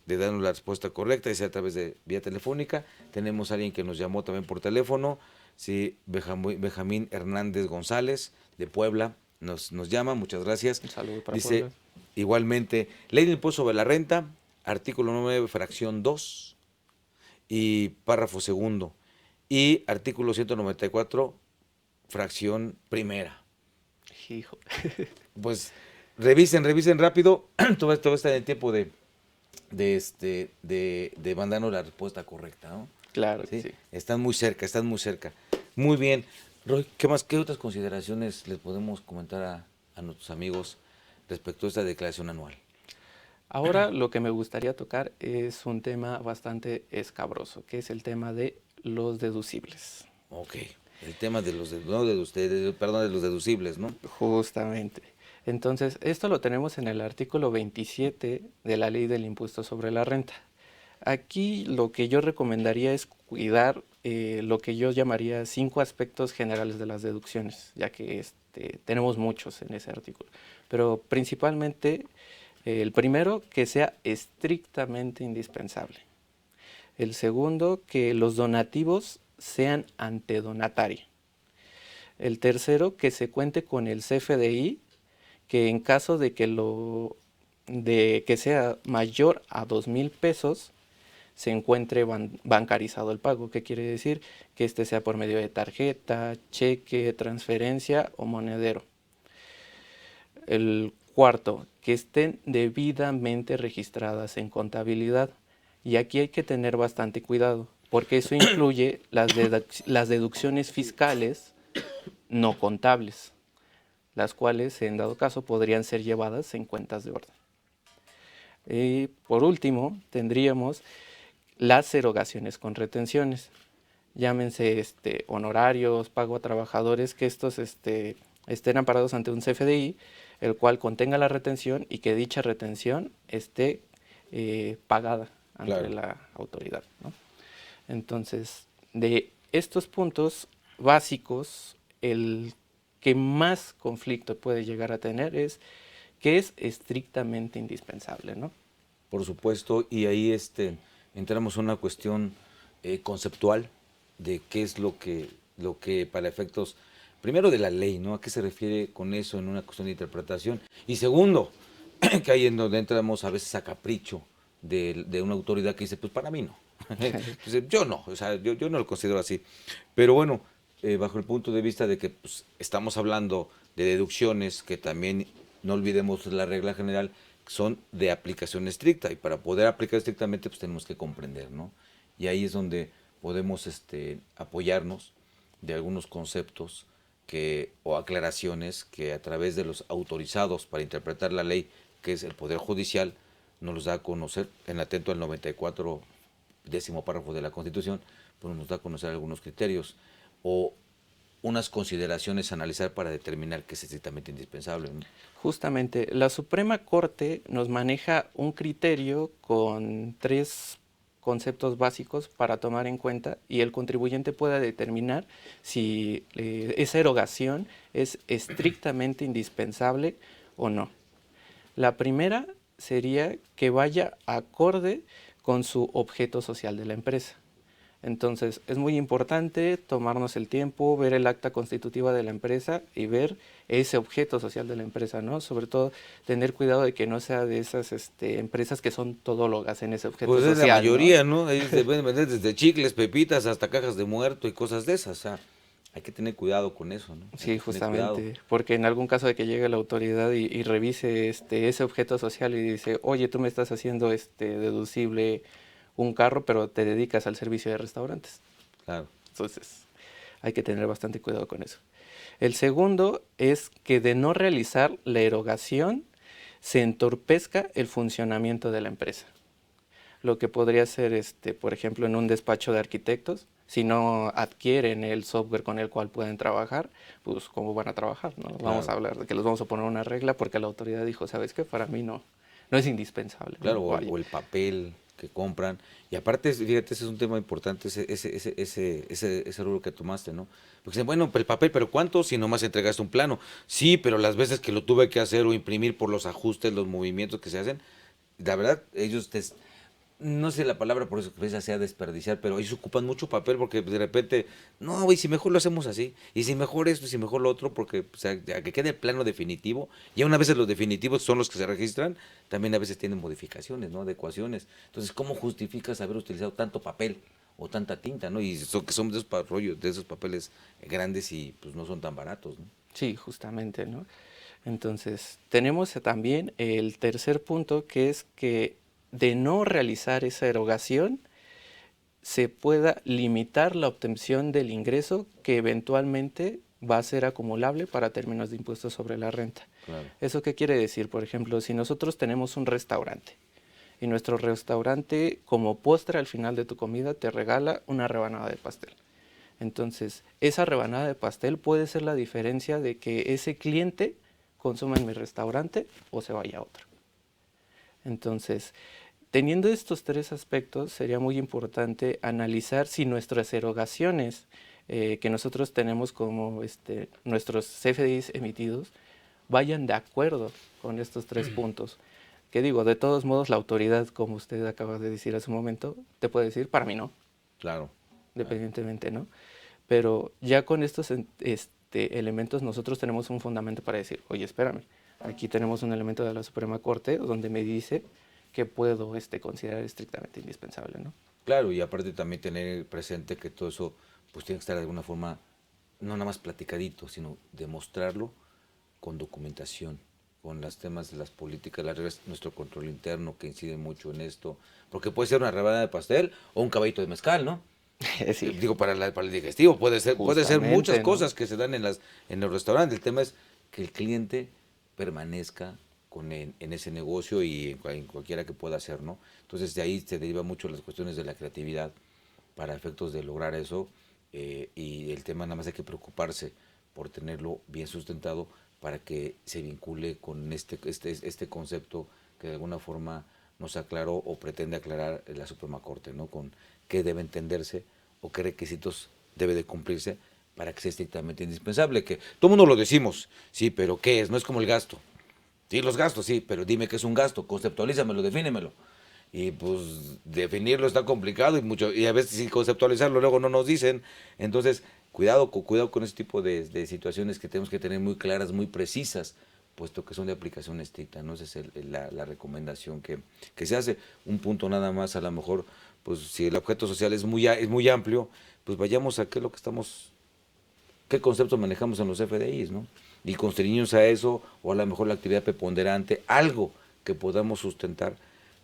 darnos la respuesta correcta, y sea a través de vía telefónica. Tenemos a alguien que nos llamó también por teléfono, sí, Benjamín Hernández González, de Puebla, nos llama, muchas gracias. Un saludo para Dice, Puebla. igualmente, ley del impuesto sobre la renta, artículo 9, fracción 2, y párrafo segundo, y artículo 194, fracción primera. Hijo. Pues revisen rápido, todo está en el tiempo de mandarnos la respuesta correcta, ¿no? Claro ¿Sí? que sí. Están muy cerca. Muy bien. Roy, ¿qué otras consideraciones les podemos comentar a nuestros amigos respecto a esta declaración anual? Ahora lo que me gustaría tocar es un tema bastante escabroso, que es el tema de los deducibles. Ok, el tema de los deducibles, ¿no? Justamente. Entonces, esto lo tenemos en el artículo 27 de la Ley del Impuesto sobre la Renta. Aquí lo que yo recomendaría es cuidar lo que yo llamaría 5 aspectos generales de las deducciones, ya que tenemos muchos en ese artículo. Pero principalmente, el primero, que sea estrictamente indispensable. El segundo, que los donativos sean ante donatario. El tercero, que se cuente con el CFDI, que en caso de que sea mayor a 2,000 pesos, se encuentre bancarizado el pago. ¿Qué quiere decir? Que sea por medio de tarjeta, cheque, transferencia o monedero. El cuarto, que estén debidamente registradas en contabilidad. Y aquí hay que tener bastante cuidado, porque eso incluye las deducciones fiscales no contables, las cuales en dado caso podrían ser llevadas en cuentas de orden. Y por último, tendríamos las erogaciones con retenciones, llámense honorarios, pago a trabajadores, que estos estén amparados ante un CFDI, el cual contenga la retención y que dicha retención esté pagada ante Claro. la autoridad, ¿no? Entonces, de estos puntos básicos, el que más conflicto puede llegar a tener es que es estrictamente indispensable, ¿no? Por supuesto, y ahí entramos en una cuestión conceptual de qué es lo que para efectos, primero de la ley, ¿no? ¿A qué se refiere con eso en una cuestión de interpretación? Y segundo, que ahí en donde entramos a veces a capricho de una autoridad que dice, pues para mí no. Dice, yo no, o sea, yo no lo considero así. Pero bueno, bajo el punto de vista de que pues, estamos hablando de deducciones que también, no olvidemos la regla general, son de aplicación estricta, y para poder aplicar estrictamente pues tenemos que comprender, ¿no? Y ahí es donde podemos apoyarnos de algunos conceptos o aclaraciones que a través de los autorizados para interpretar la ley, que es el Poder Judicial, nos los da a conocer, en atento al 94 décimo párrafo de la Constitución, pues nos da a conocer algunos criterios o unas consideraciones a analizar para determinar qué es estrictamente indispensable, ¿no? Justamente, la Suprema Corte nos maneja un criterio con 3 conceptos básicos para tomar en cuenta, y el contribuyente pueda determinar si esa erogación es estrictamente indispensable o no. La primera sería que vaya acorde con su objeto social de la empresa. Entonces, es muy importante tomarnos el tiempo, ver el acta constitutiva de la empresa y ver ese objeto social de la empresa, ¿no? Sobre todo, tener cuidado de que no sea de esas empresas que son todólogas en ese objeto Pues social, es la mayoría, ¿no? ¿no? Ahí se pueden vender desde chicles, pepitas, hasta cajas de muerto y cosas de esas. O sea, hay que tener cuidado con eso, ¿no? Hay Sí, que tener justamente, cuidado. porque en algún caso de que llegue la autoridad y revise ese objeto social y dice, oye, tú me estás haciendo deducible un carro, pero te dedicas al servicio de restaurantes. Claro. Entonces, hay que tener bastante cuidado con eso. El segundo es que de no realizar la erogación se entorpezca el funcionamiento de la empresa. Lo que podría ser, por ejemplo, en un despacho de arquitectos, si no adquieren el software con el cual pueden trabajar, pues ¿cómo van a trabajar? ¿No? Claro. Vamos a hablar de que les vamos a poner una regla porque la autoridad dijo, ¿sabes qué? Para mí no es indispensable, ¿no? Claro, Vaya. o el papel que compran. Y aparte, fíjate, ese es un tema importante, ese rubro que tomaste, ¿no? Porque dicen, bueno, el papel, pero ¿cuánto? Si nomás entregaste un plano. Sí, pero las veces que lo tuve que hacer o imprimir por los ajustes, los movimientos que se hacen, la verdad, no sé la palabra por eso que esa sea desperdiciar, pero ellos ocupan mucho papel porque de repente, no, güey, si mejor lo hacemos así, y si mejor esto, si mejor lo otro, porque o sea, ya que quede el plano definitivo, y una vez los definitivos son los que se registran, también a veces tienen modificaciones, ¿no? Adecuaciones. Entonces, ¿cómo justificas haber utilizado tanto papel o tanta tinta, ¿no? Y que son de esos rollos, de esos papeles grandes y pues no son tan baratos, ¿no? Sí, justamente, ¿no? Entonces, tenemos también el tercer punto, que es que de no realizar esa erogación, se pueda limitar la obtención del ingreso que eventualmente va a ser acumulable para términos de impuestos sobre la renta. Claro. ¿Eso qué quiere decir? Por ejemplo, si nosotros tenemos un restaurante y nuestro restaurante como postre al final de tu comida te regala una rebanada de pastel. Entonces, esa rebanada de pastel puede ser la diferencia de que ese cliente consuma en mi restaurante o se vaya a otro. Entonces, teniendo estos tres aspectos, sería muy importante analizar si nuestras erogaciones que nosotros tenemos como nuestros CFDIs emitidos vayan de acuerdo con estos tres puntos. Que digo, de todos modos, la autoridad, como usted acaba de decir hace un momento, te puede decir, para mí no. Claro. Dependientemente, ¿no? Pero ya con estos elementos nosotros tenemos un fundamento para decir, oye, espérame, aquí tenemos un elemento de la Suprema Corte donde me dice que puedo considerar estrictamente indispensable, ¿no? Claro, y aparte también tener presente que todo eso pues tiene que estar de alguna forma, no nada más platicadito, sino demostrarlo con documentación, con los temas de las políticas, las reglas, nuestro control interno que incide mucho en esto, porque puede ser una rebanada de pastel o un caballito de mezcal, ¿no? Sí. Digo, para el digestivo, puede ser muchas ¿no? cosas que se dan en los restaurantes. El tema es que el cliente permanezca en ese negocio y en cualquiera que pueda hacer, ¿no? Entonces de ahí se deriva mucho las cuestiones de la creatividad para efectos de lograr eso, y el tema nada más hay que preocuparse por tenerlo bien sustentado para que se vincule con este concepto que de alguna forma nos aclaró o pretende aclarar la Suprema Corte, ¿no? Con qué debe entenderse o qué requisitos debe de cumplirse para que sea estrictamente indispensable. Que todo el mundo lo decimos, sí, pero ¿qué es? No es como el gasto. Sí, los gastos, sí, pero dime qué es un gasto, conceptualízamelo, defínemelo. Y pues definirlo está complicado y a veces sin conceptualizarlo luego no nos dicen. Entonces, cuidado con ese tipo de situaciones que tenemos que tener muy claras, muy precisas, puesto que son de aplicación estricta, ¿no? Esa es la recomendación que se hace. Un punto nada más, a lo mejor, pues si el objeto social es muy amplio, pues vayamos a qué conceptos manejamos en los FDIs, ¿no? Y constreñirnos a eso, o a lo mejor la actividad preponderante, algo que podamos sustentar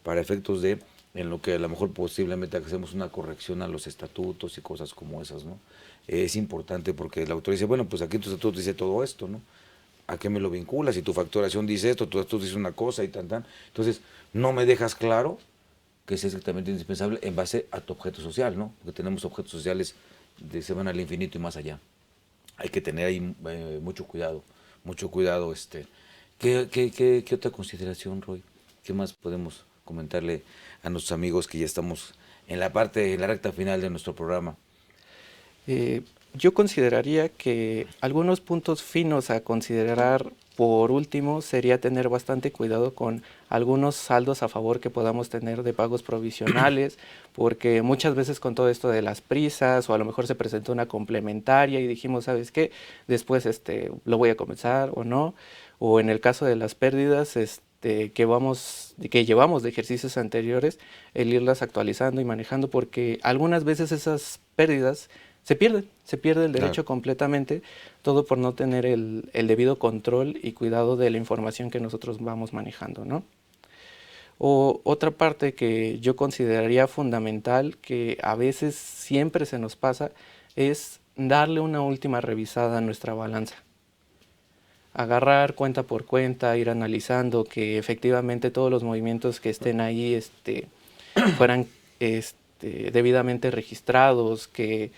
para efectos en lo que a lo mejor posiblemente hacemos una corrección a los estatutos y cosas como esas, ¿no? Es importante porque la autoridad dice, bueno, pues aquí tu estatuto dice todo esto, ¿no? ¿A qué me lo vinculas? Si tu facturación dice esto, tu estatuto dice una cosa y tan. Entonces, no me dejas claro que es exactamente indispensable en base a tu objeto social, ¿no? Porque tenemos objetos sociales se van al infinito y más allá. Hay que tener ahí mucho cuidado. ¿Qué otra consideración, Roy? ¿Qué más podemos comentarle a nuestros amigos que ya estamos en la recta final de nuestro programa? Yo consideraría que algunos puntos finos a considerar por último sería tener bastante cuidado con algunos saldos a favor que podamos tener de pagos provisionales, porque muchas veces con todo esto de las prisas o a lo mejor se presentó una complementaria y dijimos, ¿sabes qué? Después lo voy a comenzar o no, o en el caso de las pérdidas que llevamos de ejercicios anteriores, el irlas actualizando y manejando, porque algunas veces esas pérdidas se pierde el derecho completamente, todo por no tener el debido control y cuidado de la información que nosotros vamos manejando, ¿no? O otra parte que yo consideraría fundamental, que a veces siempre se nos pasa, es darle una última revisada a nuestra balanza. Agarrar cuenta por cuenta, ir analizando que efectivamente todos los movimientos que estén ahí fueran debidamente registrados, que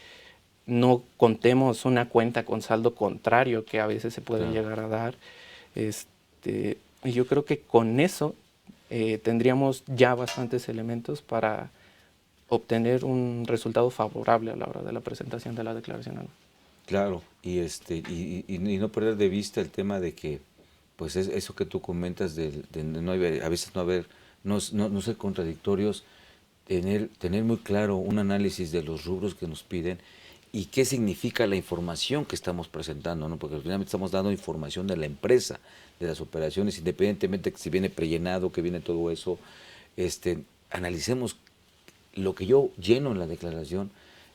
no contemos una cuenta con saldo contrario que a veces se puede llegar a dar. Y yo creo que con eso tendríamos ya bastantes elementos para obtener un resultado favorable a la hora de la presentación de la declaración anual. Claro, y no perder de vista el tema de que, pues eso que tú comentas de no haber, a veces no ser contradictorios, tener muy claro un análisis de los rubros que nos piden y qué significa la información que estamos presentando, ¿no? Porque finalmente estamos dando información de la empresa, de las operaciones, independientemente que si viene prellenado, que viene todo eso, analicemos lo que yo lleno en la declaración,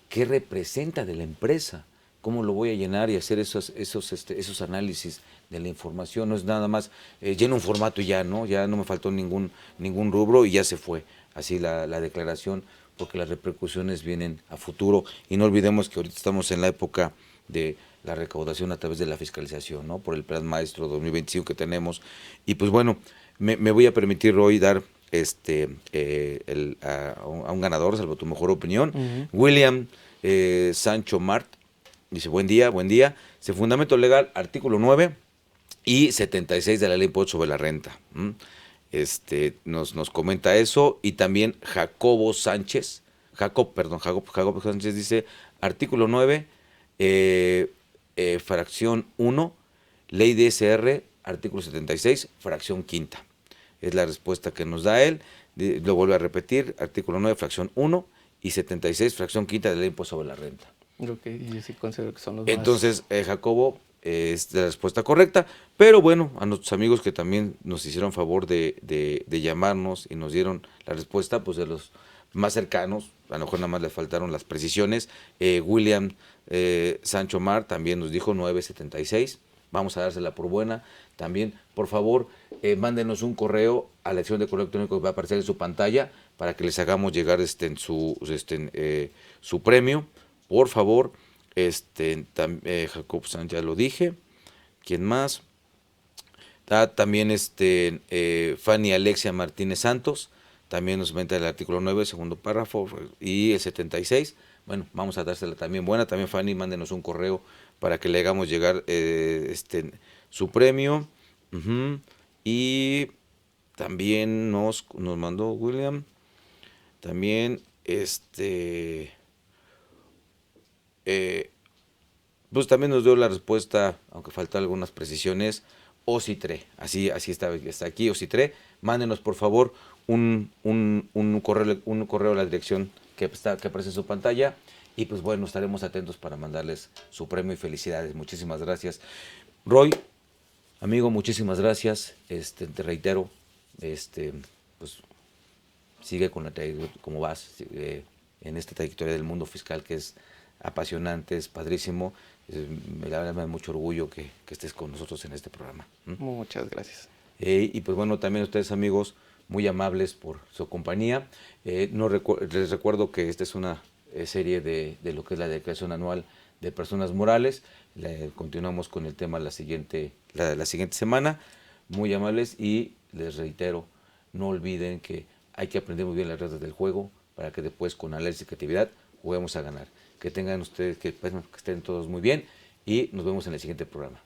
qué representa de la empresa, cómo lo voy a llenar y hacer esos análisis de la información. No es nada más lleno un formato y ya no me faltó ningún rubro y ya se fue así la declaración, porque las repercusiones vienen a futuro. Y no olvidemos que ahorita estamos en la época de la recaudación a través de la fiscalización, ¿no? Por el Plan Maestro 2025 que tenemos. Y pues bueno, me voy a permitir hoy dar a un ganador, salvo tu mejor opinión. William Sancho Mart dice: buen día. Se fundamento legal, artículo 9 y 76 de la ley impuesto sobre la renta. Nos comenta eso. Y también Jacob Sánchez dice: artículo 9, fracción 1, ley DSR, artículo 76, fracción quinta. Es la respuesta que nos da él. Lo vuelvo a repetir: artículo 9, fracción 1 y 76, fracción quinta de la ley impuesto sobre la renta. Ok, yo sí considero que son los Entonces, Jacobo, es la respuesta correcta, pero bueno, a nuestros amigos que también nos hicieron favor de llamarnos y nos dieron la respuesta, pues de los más cercanos, a lo mejor nada más le faltaron las precisiones. William Sancho Mar también nos dijo 976, vamos a dársela por buena. También, por favor, mándenos un correo a la dirección de correo electrónico que va a aparecer en su pantalla para que les hagamos llegar su premio. Por favor, Jacob Sánchez, ya lo dije. ¿Quién más? También Fanny Alexia Martínez Santos, también nos comenta el artículo 9, segundo párrafo, y el 76. Bueno, vamos a dársela también buena. También, Fanny, mándenos un correo para que le hagamos llegar su premio. Y también nos mandó William, también pues también nos dio la respuesta, aunque faltan algunas precisiones, OCITRE, así está aquí, OCITRE. Mándenos por favor un correo a la dirección que aparece en su pantalla, y pues bueno, estaremos atentos para mandarles su premio y felicidades. Muchísimas gracias. Roy, amigo, muchísimas gracias. Te reitero, pues sigue con como vas en esta trayectoria del mundo fiscal, que es apasionante, es padrísimo. Me da mucho orgullo que estés con nosotros en este programa. Muchas gracias. Y pues bueno, también ustedes, amigos, muy amables por su compañía. Les recuerdo que esta es una serie de lo que es la declaración anual de personas morales. Continuamos con el tema la siguiente semana. Muy amables, y les reitero, no olviden que hay que aprender muy bien las reglas del juego para que después, con análisis y creatividad, juguemos a ganar. Que tengan ustedes, que estén todos muy bien, y nos vemos en el siguiente programa.